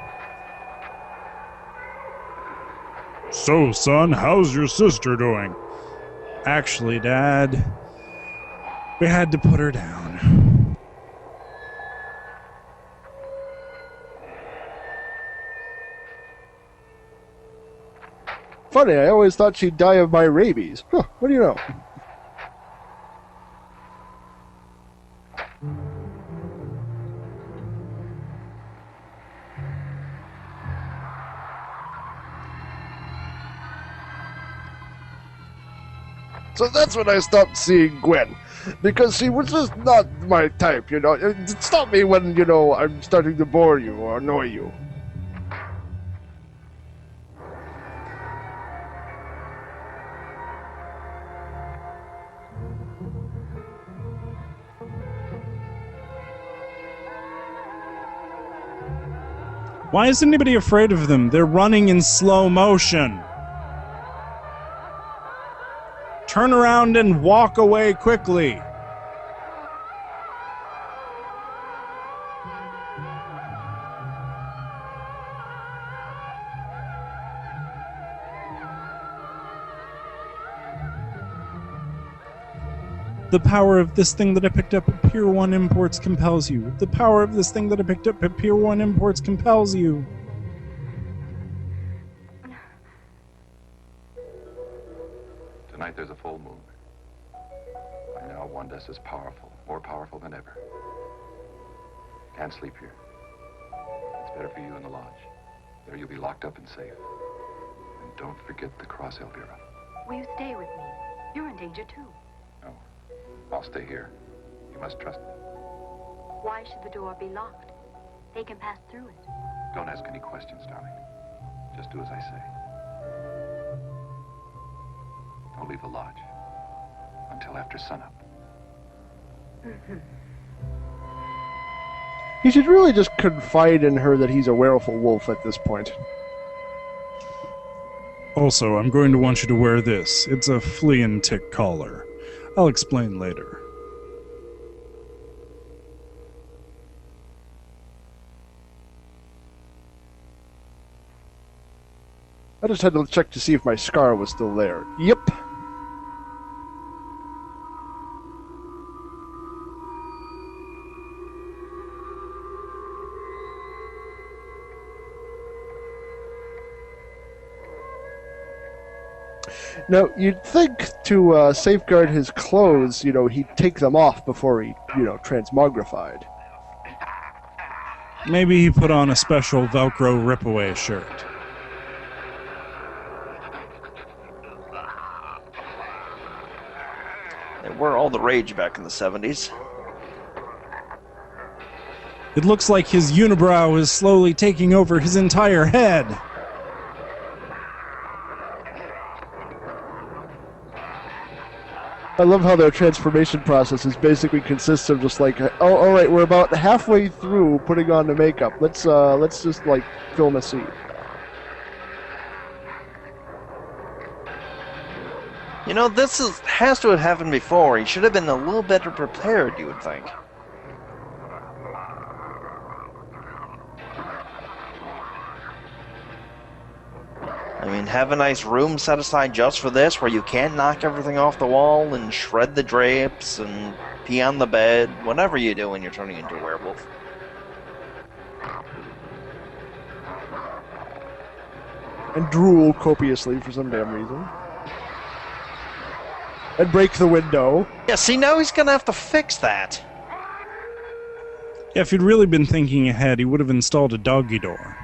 So, son, how's your sister doing? Actually, Dad, we had to put her down. Funny, I always thought she'd die of my rabies. Huh, what do you know? So that's when I stopped seeing Gwen. Because she was just not my type, you know. Stop me when, you know, I'm starting to bore you or annoy you. Why is anybody afraid of them? They're running in slow motion. Turn around and walk away quickly. The power of this thing that I picked up at Pier 1 Imports compels you. The power of this thing that I picked up at Pier 1 Imports compels you. Tonight there's a full moon. By now, Wanda's is powerful, more powerful than ever. Can't sleep here. It's better for you in the lodge. There you'll be locked up and safe. And don't forget the cross, Elvira. Will you stay with me? You're in danger too. No, I'll stay here. You must trust me. Why should the door be locked? They can pass through it. Don't ask any questions, darling. Just do as I say. Don't leave the lodge until after sunup. He should really just confide in her that he's a werewolf at this point. Also, I'm going to want you to wear this. It's a flea and tick collar. I'll explain later. I just had to check to see if my scar was still there. Yep. Now, you'd think to safeguard his clothes, you know, he'd take them off before he, you know, transmogrified. Maybe he put on a special Velcro rip-away shirt. They were all the rage back in the 70s. It looks like his unibrow is slowly taking over his entire head. I love how their transformation process is basically consists of just like, oh, all right, we're about halfway through putting on the makeup. Let's just like film a scene. You know, has to have happened before. He should have been a little better prepared, you would think. I mean, have a nice room set aside just for this, where you can't knock everything off the wall and shred the drapes and pee on the bed, whatever you do when you're turning into a werewolf. And drool copiously for some damn reason. And break the window. Yeah, see, now he's gonna have to fix that. Yeah, if he'd really been thinking ahead, he would have installed a doggy door.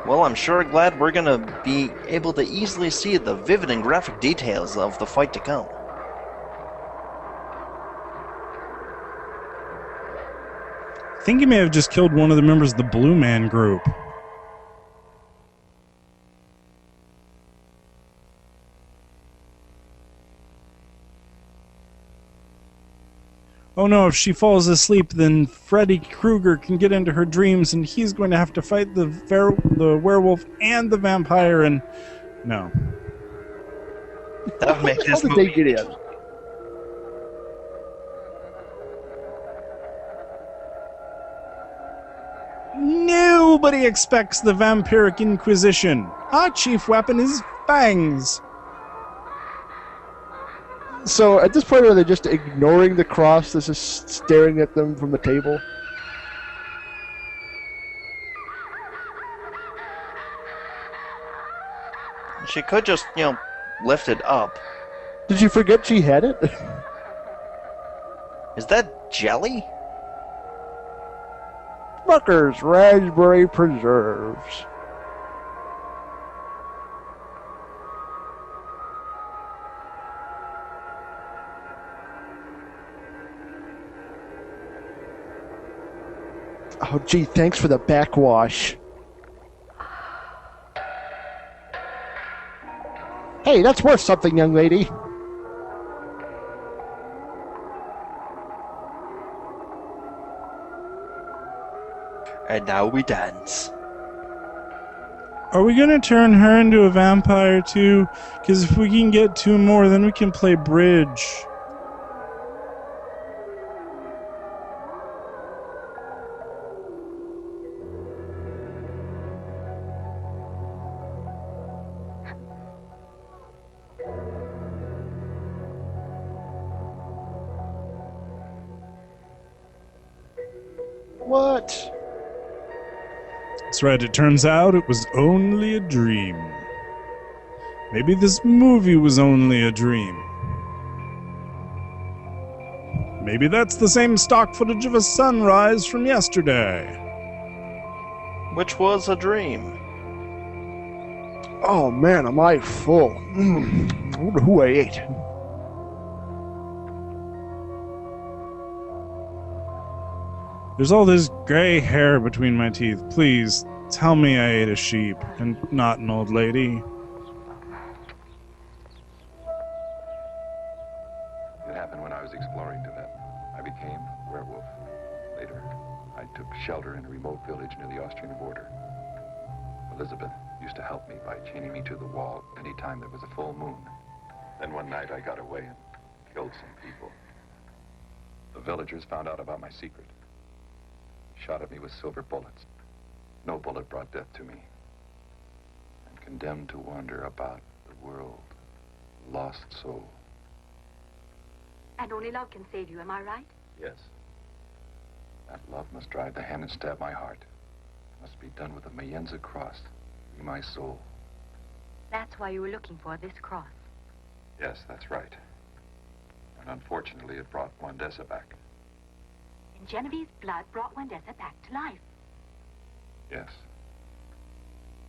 Well, I'm sure glad we're gonna be able to easily see the vivid and graphic details of the fight to come. I think he may have just killed one of the members of the Blue Man group. Oh no, if she falls asleep, then Freddy Krueger can get into her dreams and he's going to have to fight the werewolf and the vampire and... No. That would make How this did they movie... get in? Nobody expects the Vampiric Inquisition. Our chief weapon is fangs. So at this point, are they just ignoring the cross that's just staring at them from the table? She could just, lift it up. Did you forget she had it? Is that jelly? Smucker's Raspberry Preserves. Oh, gee, thanks for the backwash. Hey, that's worth something, young lady. And now we dance. Are we going to turn her into a vampire too? Because if we can get 2 more, then we can play bridge. What? That's right, it turns out it was only a dream. Maybe this movie was only a dream. Maybe that's the same stock footage of a sunrise from yesterday. Which was a dream. Oh man, am I full. I wonder who I ate. There's all this gray hair between my teeth. Please, tell me I ate a sheep and not an old lady. It happened when I was exploring Tibet. I became a werewolf. Later, I took shelter in a remote village near the Austrian border. Elizabeth used to help me by chaining me to the wall anytime there was a full moon. Then one night I got away and killed some people. The villagers found out about my secret. Shot at me with silver bullets. No bullet brought death to me. I'm condemned to wander about the world, lost soul. And only love can save you, am I right? Yes. That love must drive the hand and stab my heart. It must be done with a Mayenza cross. Be my soul. That's why you were looking for this cross. Yes, that's right. And unfortunately, it brought Wandessa back. And Genevieve's blood brought Wandessa back to life. Yes.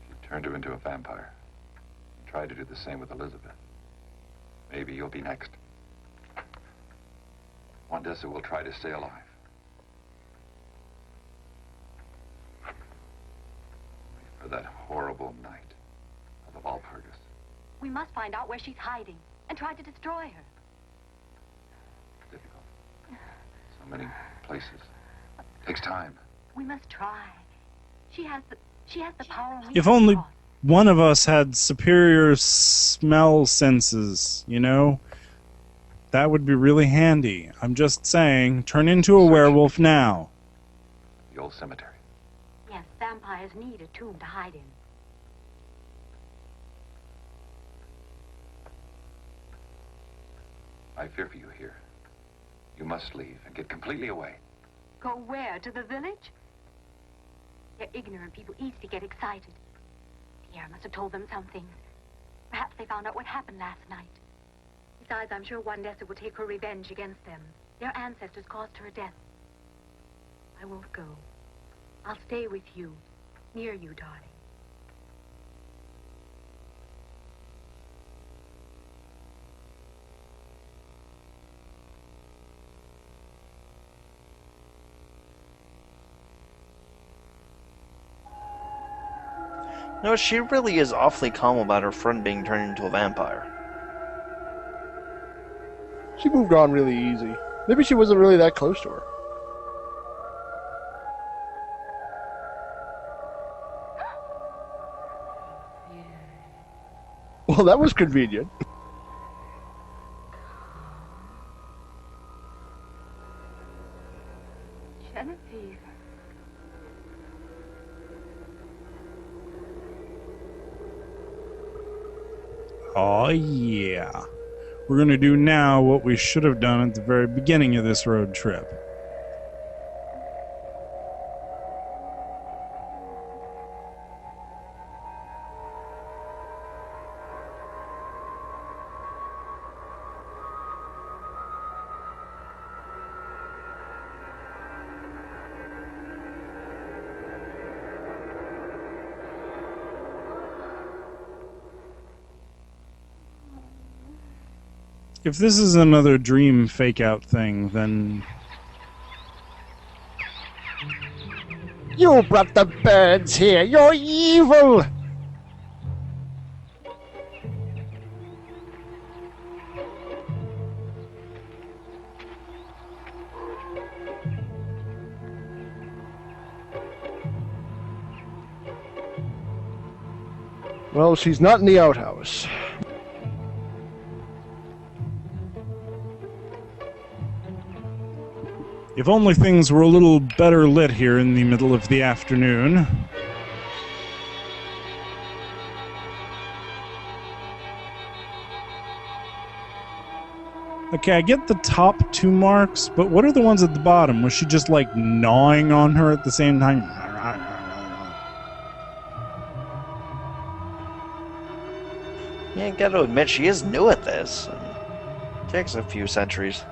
She turned her into a vampire. And tried to do the same with Elizabeth. Maybe you'll be next. Wandessa will try to stay alive. For that horrible night of the Valpurgis. We must find out where she's hiding and try to destroy her. Difficult. So many places. Takes time. We must try. She has the power. If only one of us had superior smell senses, That would be really handy. I'm just saying, turn into a werewolf now. The old cemetery. Yes, vampires need a tomb to hide in. I fear for you here. You must leave and get completely away. Go where? To the village? They're ignorant people, easy to get excited. Pierre must have told them some things. Perhaps they found out what happened last night. Besides, I'm sure Wandessa will take her revenge against them. Their ancestors caused her death. I won't go. I'll stay with you, near you, darling. No, she really is awfully calm about her friend being turned into a vampire. She moved on really easy. Maybe she wasn't really that close to her. Well, that was convenient. Genevieve. Oh yeah. We're gonna do now what we should have done at the very beginning of this road trip. If this is another dream fake-out thing, then... You brought the birds here! You're evil! Well, she's not in the outhouse. If only things were a little better lit here in the middle of the afternoon. Okay, I get the top 2 marks, but what are the ones at the bottom? Was she just, like, gnawing on her at the same time? Yeah, gotta admit, she is new at this. It takes a few centuries.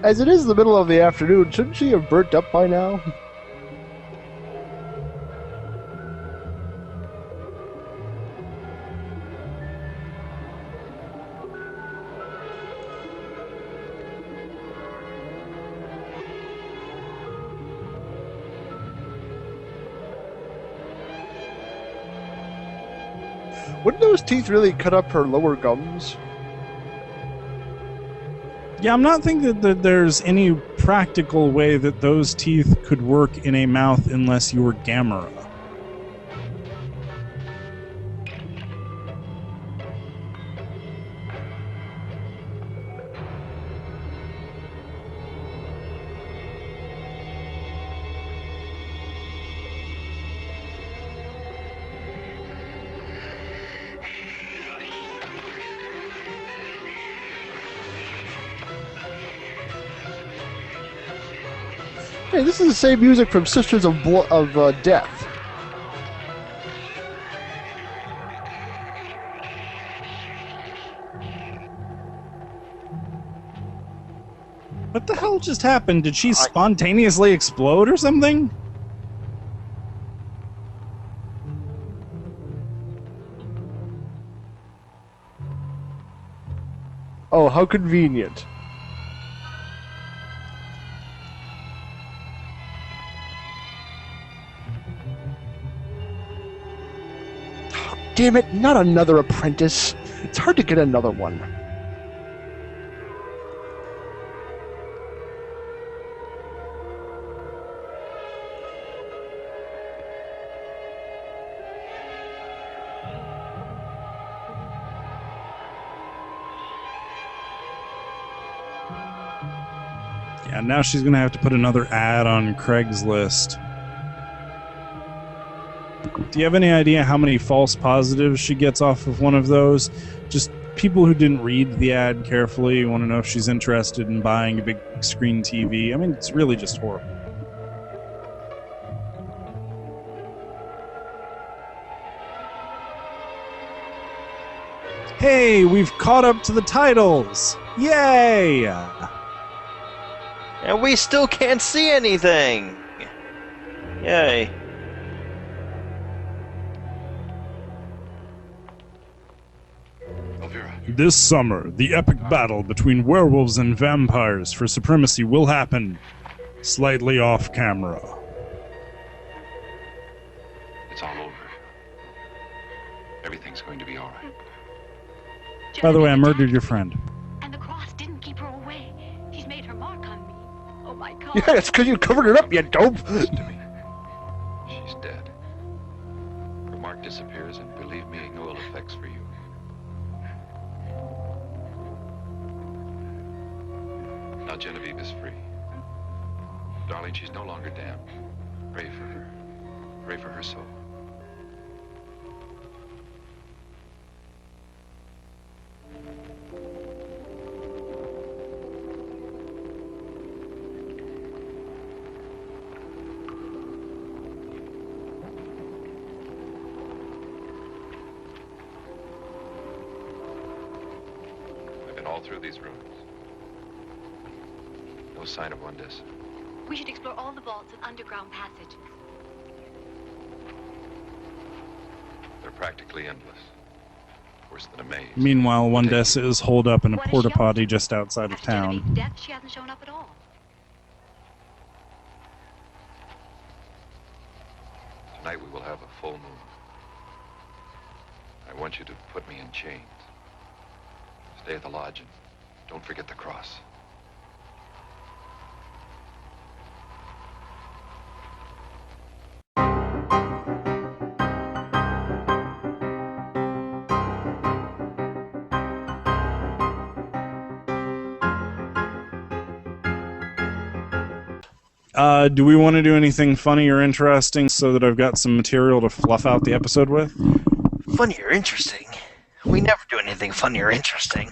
As it is the middle of the afternoon, shouldn't she have burnt up by now? Wouldn't those teeth really cut up her lower gums? Yeah, I'm not thinking that there's any practical way that those teeth could work in a mouth unless you were Gamera. Hey, this is the same music from Sisters of Death. What the hell just happened? Did she spontaneously explode or something? Oh, how convenient. Damn it, not another apprentice. It's hard to get another one. Yeah, now she's gonna have to put another ad on Craigslist. Do you have any idea how many false positives she gets off of one of those? Just people who didn't read the ad carefully want to know if she's interested in buying a big screen TV. I mean, it's really just horrible. Hey, we've caught up to the titles! Yay! And we still can't see anything! Yay. Elvira. This summer, the epic battle between werewolves and vampires for supremacy will happen, slightly off camera. It's all over. Everything's going to be all right. By the way, I murdered your friend. And the cross didn't keep her away. She's made her mark on me. Oh my God. Yeah, it's because you covered it up, you dope. Listen to me. She's dead. Her mark disappears, and believe me, no ill effects for you. Now Genevieve is free. Darling, she's no longer damned. Pray for her. Pray for her soul. I've been all through these rooms. No sign of Wandessa. We should explore all the vaults and underground passages. They're practically endless. Worse than a maze. Meanwhile, Wandessa is holed up in a What is porta she up potty to? just outside of After Genevieve's town. death, she hasn't shown up at all. Tonight we will have a full moon. I want you to put me in chains. Stay at the lodge and don't forget the cross. Do we want to do anything funny or interesting so that I've got some material to fluff out the episode with? Funny or interesting? We never do anything funny or interesting.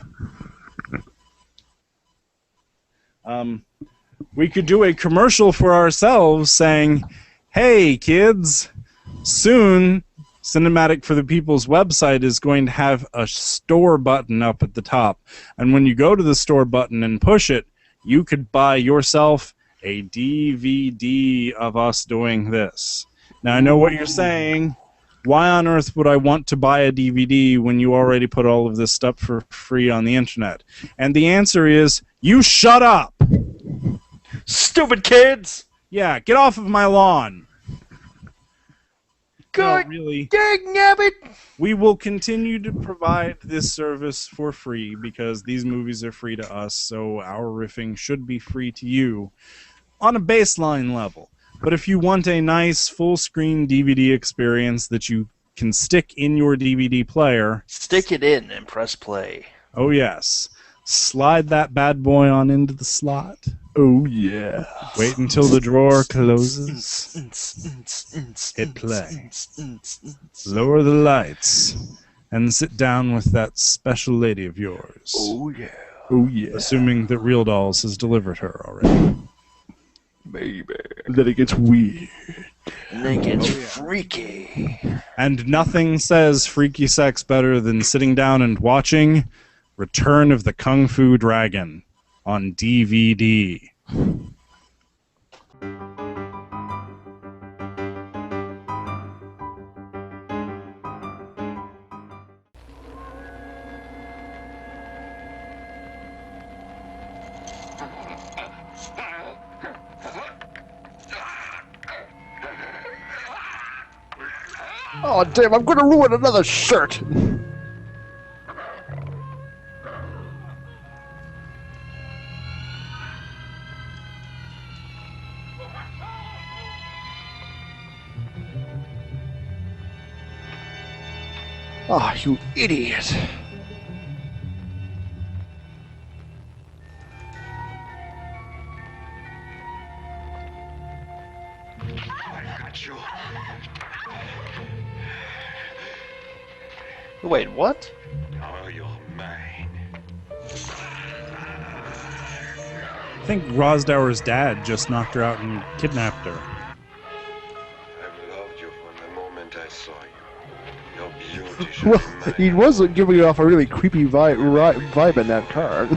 We could do a commercial for ourselves saying, hey, kids, soon Cinematic for the People's website is going to have a store button up at the top. And when you go to the store button and push it, you could buy yourself a DVD of us doing this. Now, I know what you're saying. Why on earth would I want to buy a DVD when you already put all of this stuff for free on the internet? And the answer is, you shut up! Stupid kids! Yeah, get off of my lawn. Good. No, really. Dang nabbit! We will continue to provide this service for free because these movies are free to us, so our riffing should be free to you on a baseline level. But if you want a nice full-screen DVD experience that you can stick in your DVD player... Stick it in and press play. Oh, yes. Slide that bad boy on into the slot. Oh, yeah. Wait until the drawer closes. Hit play. Lower the lights. And sit down with that special lady of yours. Oh, yeah. Oh, yeah. Assuming that Real Dolls has delivered her already. Baby. Then it gets weird. And then it gets freaky. And nothing says freaky sex better than sitting down and watching Return of the Kung Fu Dragon on DVD. Oh, damn, I'm gonna ruin another shirt! Ah, you idiot! I got you. Wait, what? Now you're mine. I think Rosdower's dad just knocked her out and kidnapped her. I've loved you from the moment I saw you. Your beauty should Well, be mine. he was giving off a really creepy vibe in that car.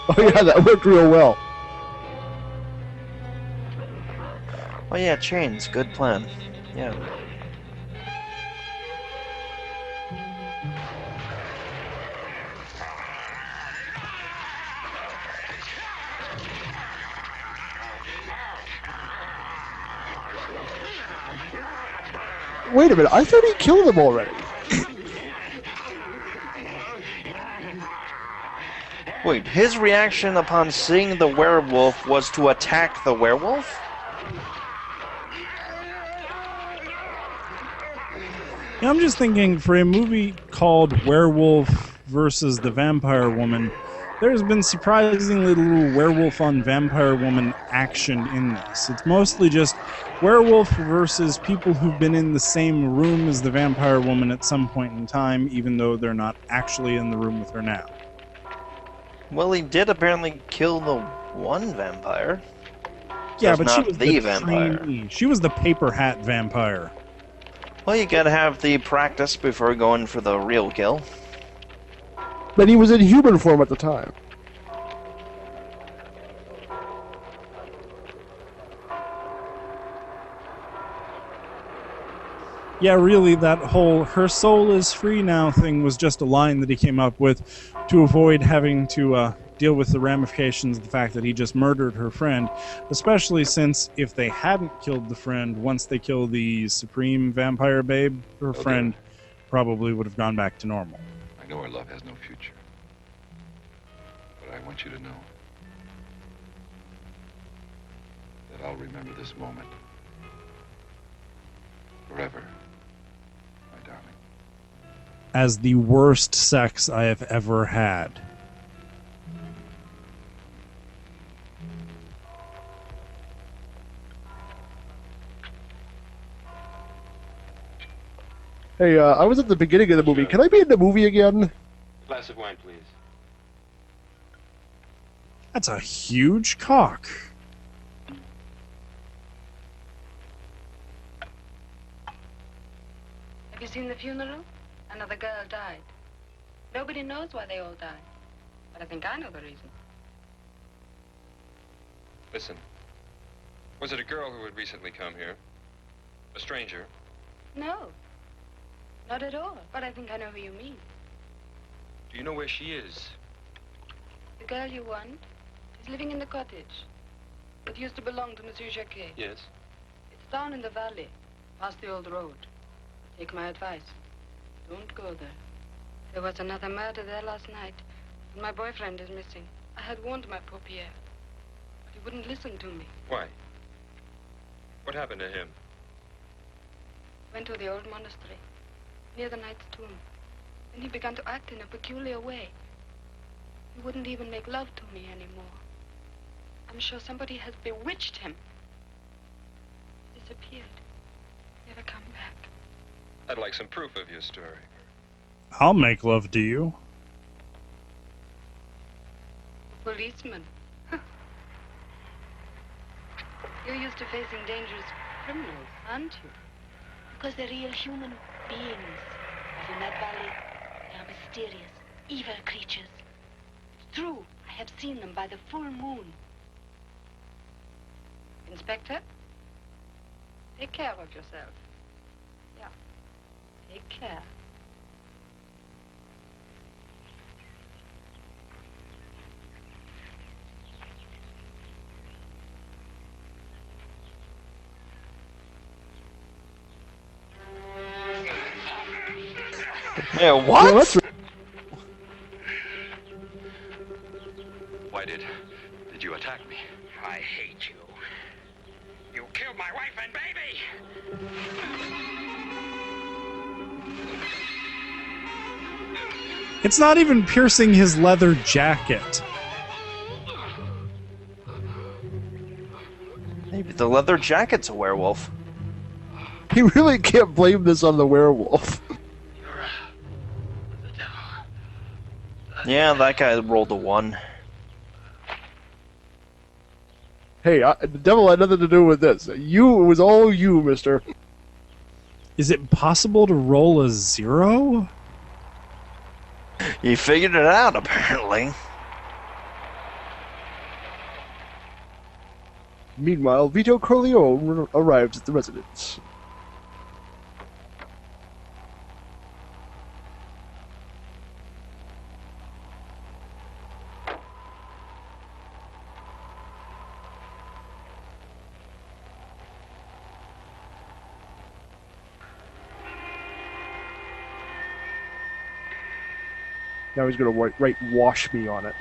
Oh yeah, that worked real well. Oh yeah, chains. Good plan. Yeah. Wait a minute, I thought he killed them already. Wait, his reaction upon seeing the werewolf was to attack the werewolf? Yeah, I'm just thinking, for a movie called Werewolf versus the Vampire Woman, there's been surprisingly little werewolf on vampire woman action in this. It's mostly just werewolf versus people who've been in the same room as the vampire woman at some point in time, even though they're not actually in the room with her now. Well, he did apparently kill the one vampire. Yeah, Just but she not was the vampire. trainee. She was the paper hat vampire. Well, you gotta have the practice before going for the real kill. But he was in human form at the time. Yeah, really, that whole "her soul is free now" thing was just a line that he came up with to avoid having to deal with the ramifications of the fact that he just murdered her friend, especially since if they hadn't killed the friend, once they kill the supreme vampire babe, her friend probably would have gone back to normal. I know our love has no future. But I want you to know that I'll remember this moment forever, my darling. As the worst sex I have ever had. Hey, I was at the beginning of the movie. Can I be in the movie again? Glass of wine, please. That's a huge cock. Have you seen the funeral? Another girl died. Nobody knows why they all died. But I think I know the reason. Listen. Was it a girl who had recently come here? A stranger? No. Not at all. But I think I know who you mean. Do you know where she is? The girl you want is living in the cottage. It used to belong to Monsieur Jacquet. Yes. It's down in the valley, past the old road. Take my advice. Don't go there. There was another murder there last night, and my boyfriend is missing. I had warned my poor Pierre, but he wouldn't listen to me. Why? What happened to him? Went to the old monastery, near the knight's tomb. Then he began to act in a peculiar way. He wouldn't even make love to me anymore. I'm sure somebody has bewitched him. Disappeared. Never come back. I'd like some proof of your story. I'll make love to you. Policeman. You're used to facing dangerous criminals, aren't you? Because they're real human beings. But in that valley, they are mysterious, evil creatures. It's true, I have seen them by the full moon. Inspector, take care of yourself. Yeah, take care. Yeah, what? Well, Why did you attack me? I hate you. You killed my wife and baby! It's not even piercing his leather jacket. Maybe the leather jacket's a werewolf. You really can't blame this on the werewolf. Yeah, that guy rolled a 1. Hey, the devil had nothing to do with this. It was all you, mister. Is it possible to roll a 0? He figured it out, apparently. Meanwhile, Vito Corleone arrives at the residence. Now he's going to write "wash me" on it.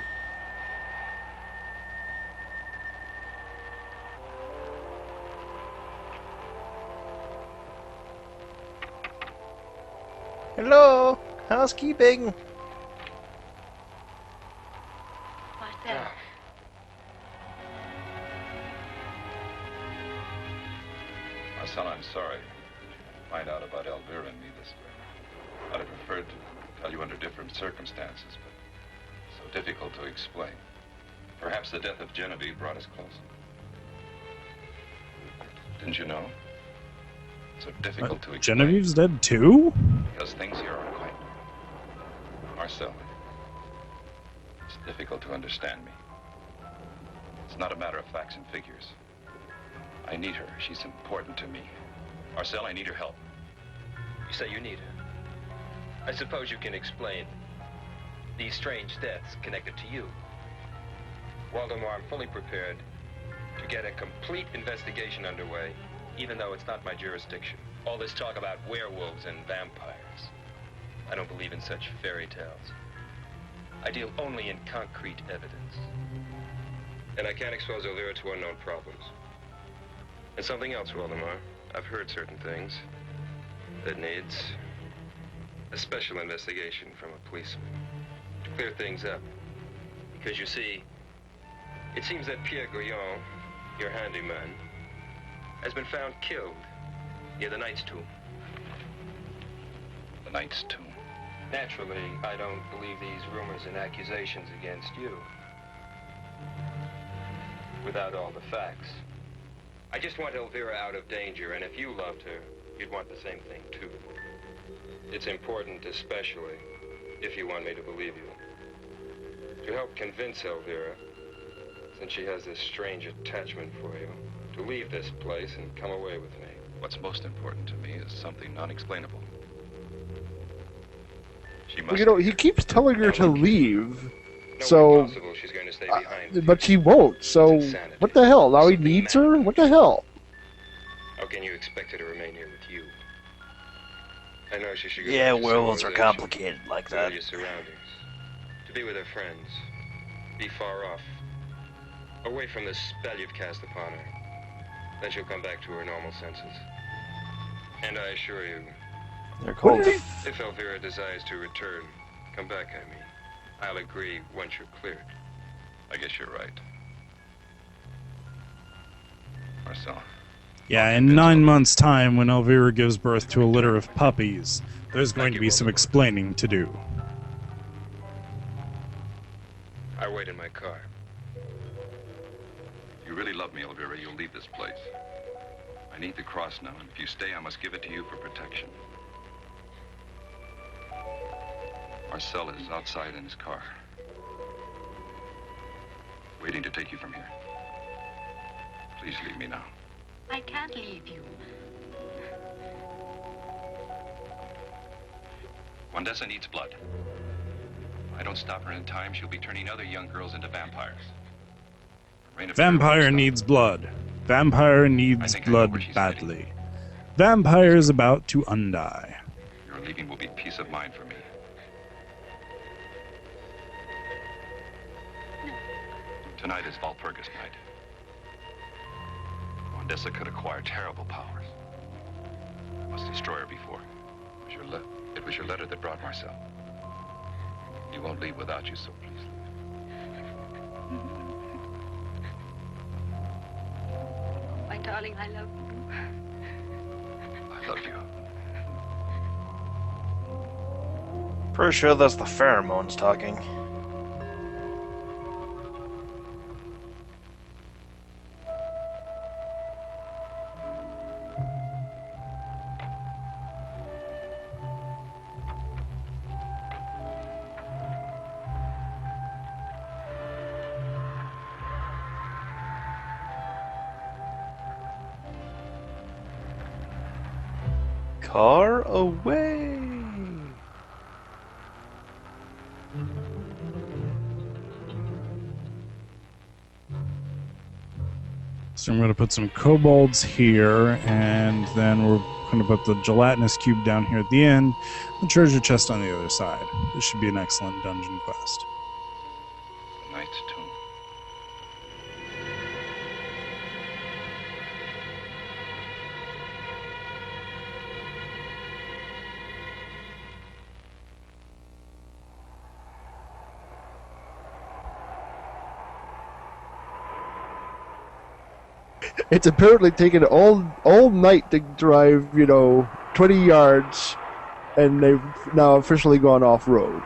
Hello, housekeeping. What's that? Marcella, I'm sorry. To find out about Elvira and me this way. I'd have preferred to tell you under different circumstances, but so difficult to explain. Perhaps the death of Genevieve brought us closer. Didn't you know? So difficult to explain. Genevieve's dead too? Because things here aren't quite. Marcel, it's difficult to understand me. It's not a matter of facts and figures. I need her. She's important to me. Marcel, I need her help. You say you need her. I suppose you can explain these strange deaths connected to you. Waldemar, I'm fully prepared to get a complete investigation underway, even though it's not my jurisdiction. All this talk about werewolves and vampires. I don't believe in such fairy tales. I deal only in concrete evidence. And I can't expose Elvira to unknown problems. And something else, Waldemar. I've heard certain things that needs a special investigation from a policeman to clear things up. Because you see, it seems that Pierre Guillon, your handyman, has been found killed near the Knight's Tomb. The Knight's Tomb. Naturally, I don't believe these rumors and accusations against you without all the facts. I just want Elvira out of danger, and if you loved her, you'd want the same thing too. It's important, especially if you want me to believe you, to help convince Elvira, since she has this strange attachment for you, to leave this place and come away with me. What's most important to me is something unexplainable. She must. Well, you know, he keeps telling her to leave, No so. way possible she's going to stay behind. But she won't, so. It's insanity. What the hell? Now he needs her? What the hell? How can you expect her to remain here with you? I know she should go Yeah, back to werewolves are civilization, complicated like to know that. your surroundings, to be with her friends, be far off, away from the spell you've cast upon her. Then she'll come back to her normal senses. And I assure you, They're called. if Elvira desires to return, come back, I mean, I'll agree once you're cleared. I guess you're right. Marcel. Yeah, in 9 months' time, when Elvira gives birth to a litter of puppies, there's going to be some explaining to do. I wait in my car. If you really love me, Elvira, you'll leave this place. I need the cross now, and if you stay, I must give it to you for protection. Marcel is outside in his car, waiting to take you from here. Please leave me now. I can't leave you. Wandessa needs blood. If I don't stop her in time, she'll be turning other young girls into vampires. Reign of terror Vampire won't stop. needs blood. Vampire needs blood badly. Vampire's about to undie. Your leaving will be peace of mind for me. Tonight is Valpurgis night. Wandessa could acquire terrible powers. I must destroy her before. It was your letter that brought Marcel. He won't leave without you, so please. My darling, I love you. I love you. Pretty sure that's the pheromones talking. car away. So I'm going to put some kobolds here, and then we're going to put the gelatinous cube down here at the end, the treasure chest on the other side. This should be an excellent dungeon quest. The Knight's Tomb. It's apparently taken all night to drive, 20 yards, and they've now officially gone off-road.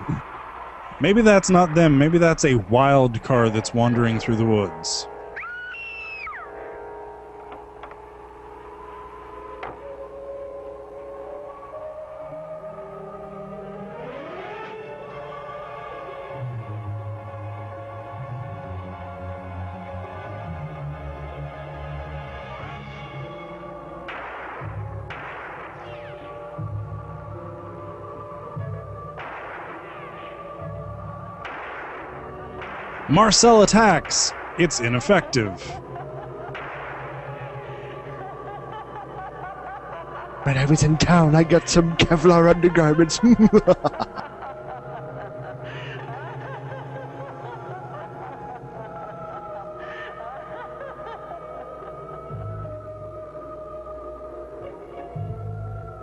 Maybe that's not them. Maybe that's a wild car that's wandering through the woods. Marcel attacks. It's ineffective. When I was in town, I got some Kevlar undergarments.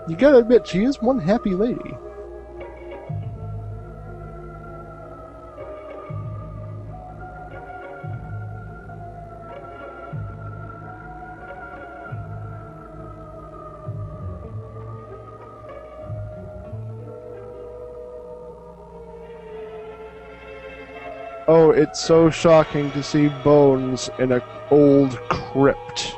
You gotta admit, she is one happy lady. Oh, it's so shocking to see bones in an old crypt. It's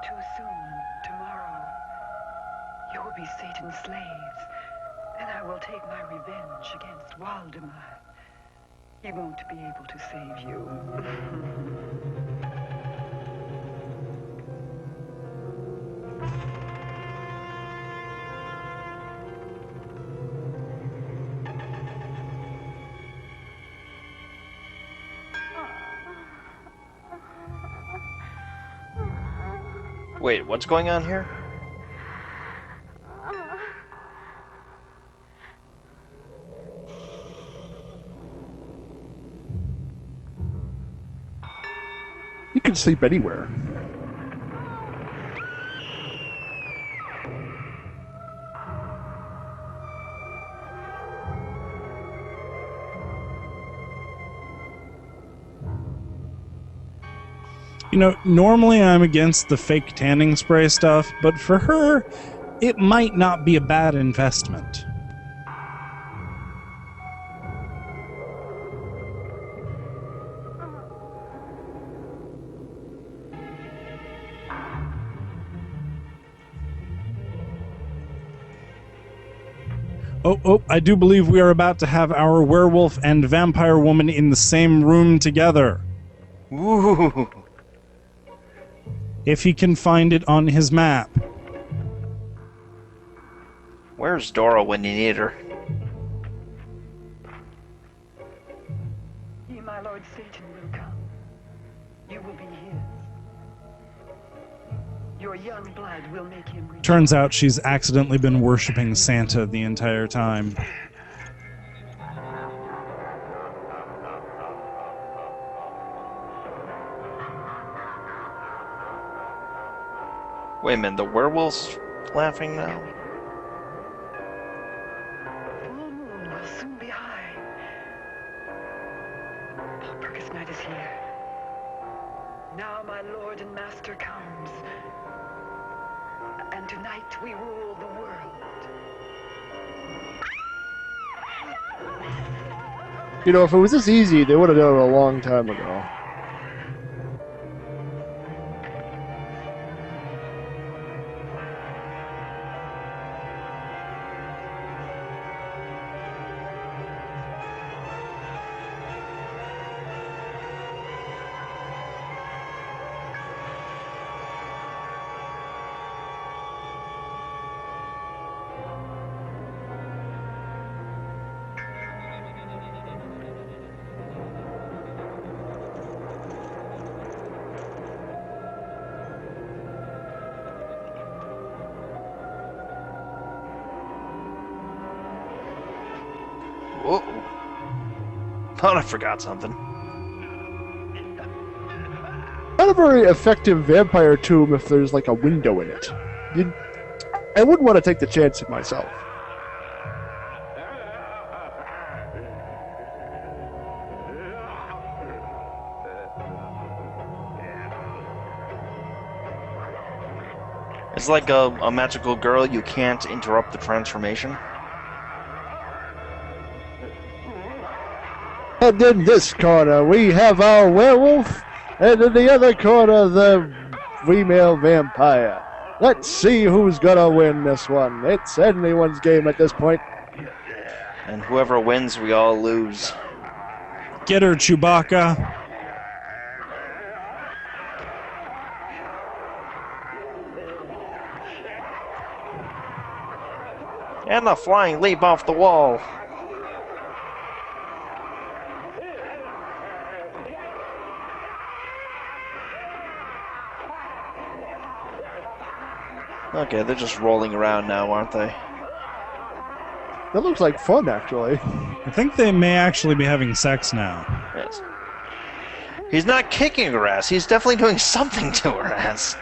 too soon. Tomorrow, you will be Satan's slaves. Then I will take my revenge against Waldemar. He won't be able to save you. Wait, what's going on here? You can sleep anywhere. You know, normally I'm against the fake tanning spray stuff, but for her, it might not be a bad investment. Oh, I do believe we are about to have our werewolf and vampire woman in the same room together. Ooh. If he can find it on his map. Where's Dora when you need her? He, my lord Satan, will come. You will be his. Your young blood will make him return. Turns out she's accidentally been worshipping Santa the entire time. Wait a minute, the werewolf's laughing now? Full moon will soon be high. Burgess night is here. Now my lord and master comes. And tonight we rule the world. You know, if it was this easy, they would have done it a long time ago. thought I forgot something. Not a very effective vampire tomb if there's like a window in it. I wouldn't want to take the chance of myself. It's like a magical girl, you can't interrupt the transformation. And in this corner, we have our werewolf, and in the other corner, the female vampire. Let's see who's gonna win this one. It's anyone's game at this point. And whoever wins, we all lose. Get her, Chewbacca. And a flying leap off the wall. Okay, they're just rolling around now, aren't they? That looks like fun, actually. I think they may actually be having sex now. Yes. He's not kicking her ass. He's definitely doing something to her ass.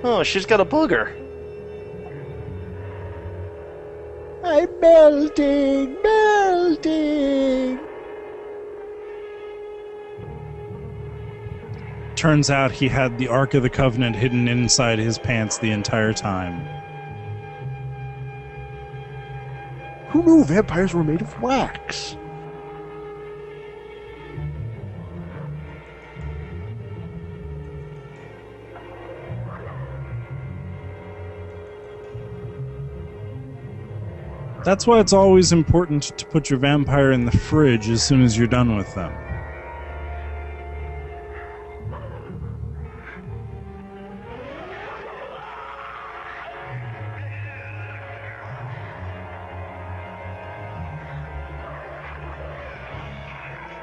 Oh, she's got a booger. I'm melting, melting. Turns out he had the Ark of the Covenant hidden inside his pants the entire time. Who knew vampires were made of wax? That's why it's always important to put your vampire in the fridge as soon as you're done with them.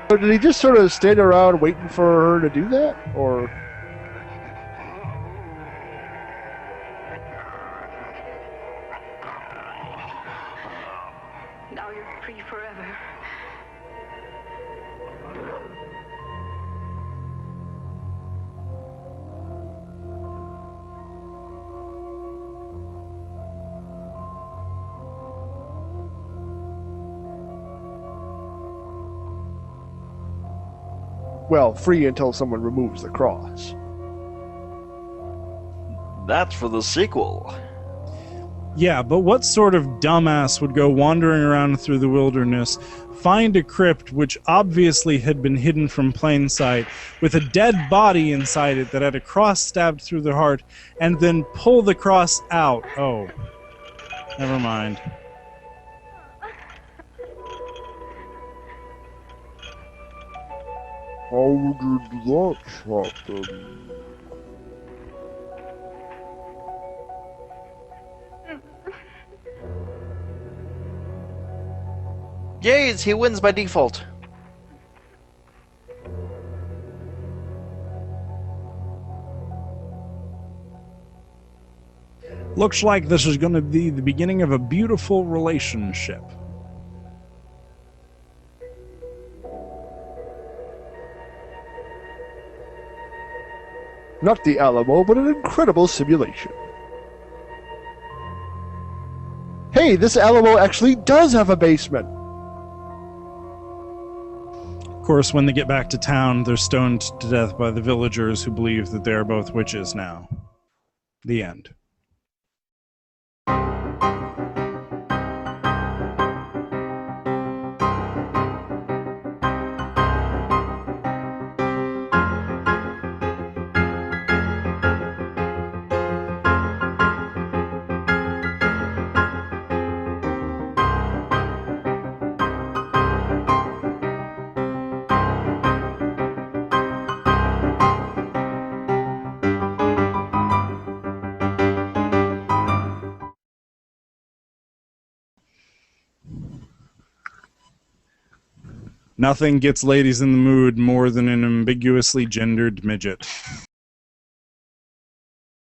So did he just sort of stand around waiting for her to do that? Or... Now you're free forever. Well, free until someone removes the cross. That's for the sequel. Yeah, but what sort of dumbass would go wandering around through the wilderness, find a crypt which obviously had been hidden from plain sight, with a dead body inside it that had a cross stabbed through the heart, and then pull the cross out? Oh, never mind. How did that happen? Yays, he wins by default. Looks like this is going to be the beginning of a beautiful relationship. Not the Alamo, but an incredible simulation. Hey, this Alamo actually does have a basement! Of course, when they get back to town, they're stoned to death by the villagers who believe that they are both witches now. The end. Nothing gets ladies in the mood more than an ambiguously gendered midget.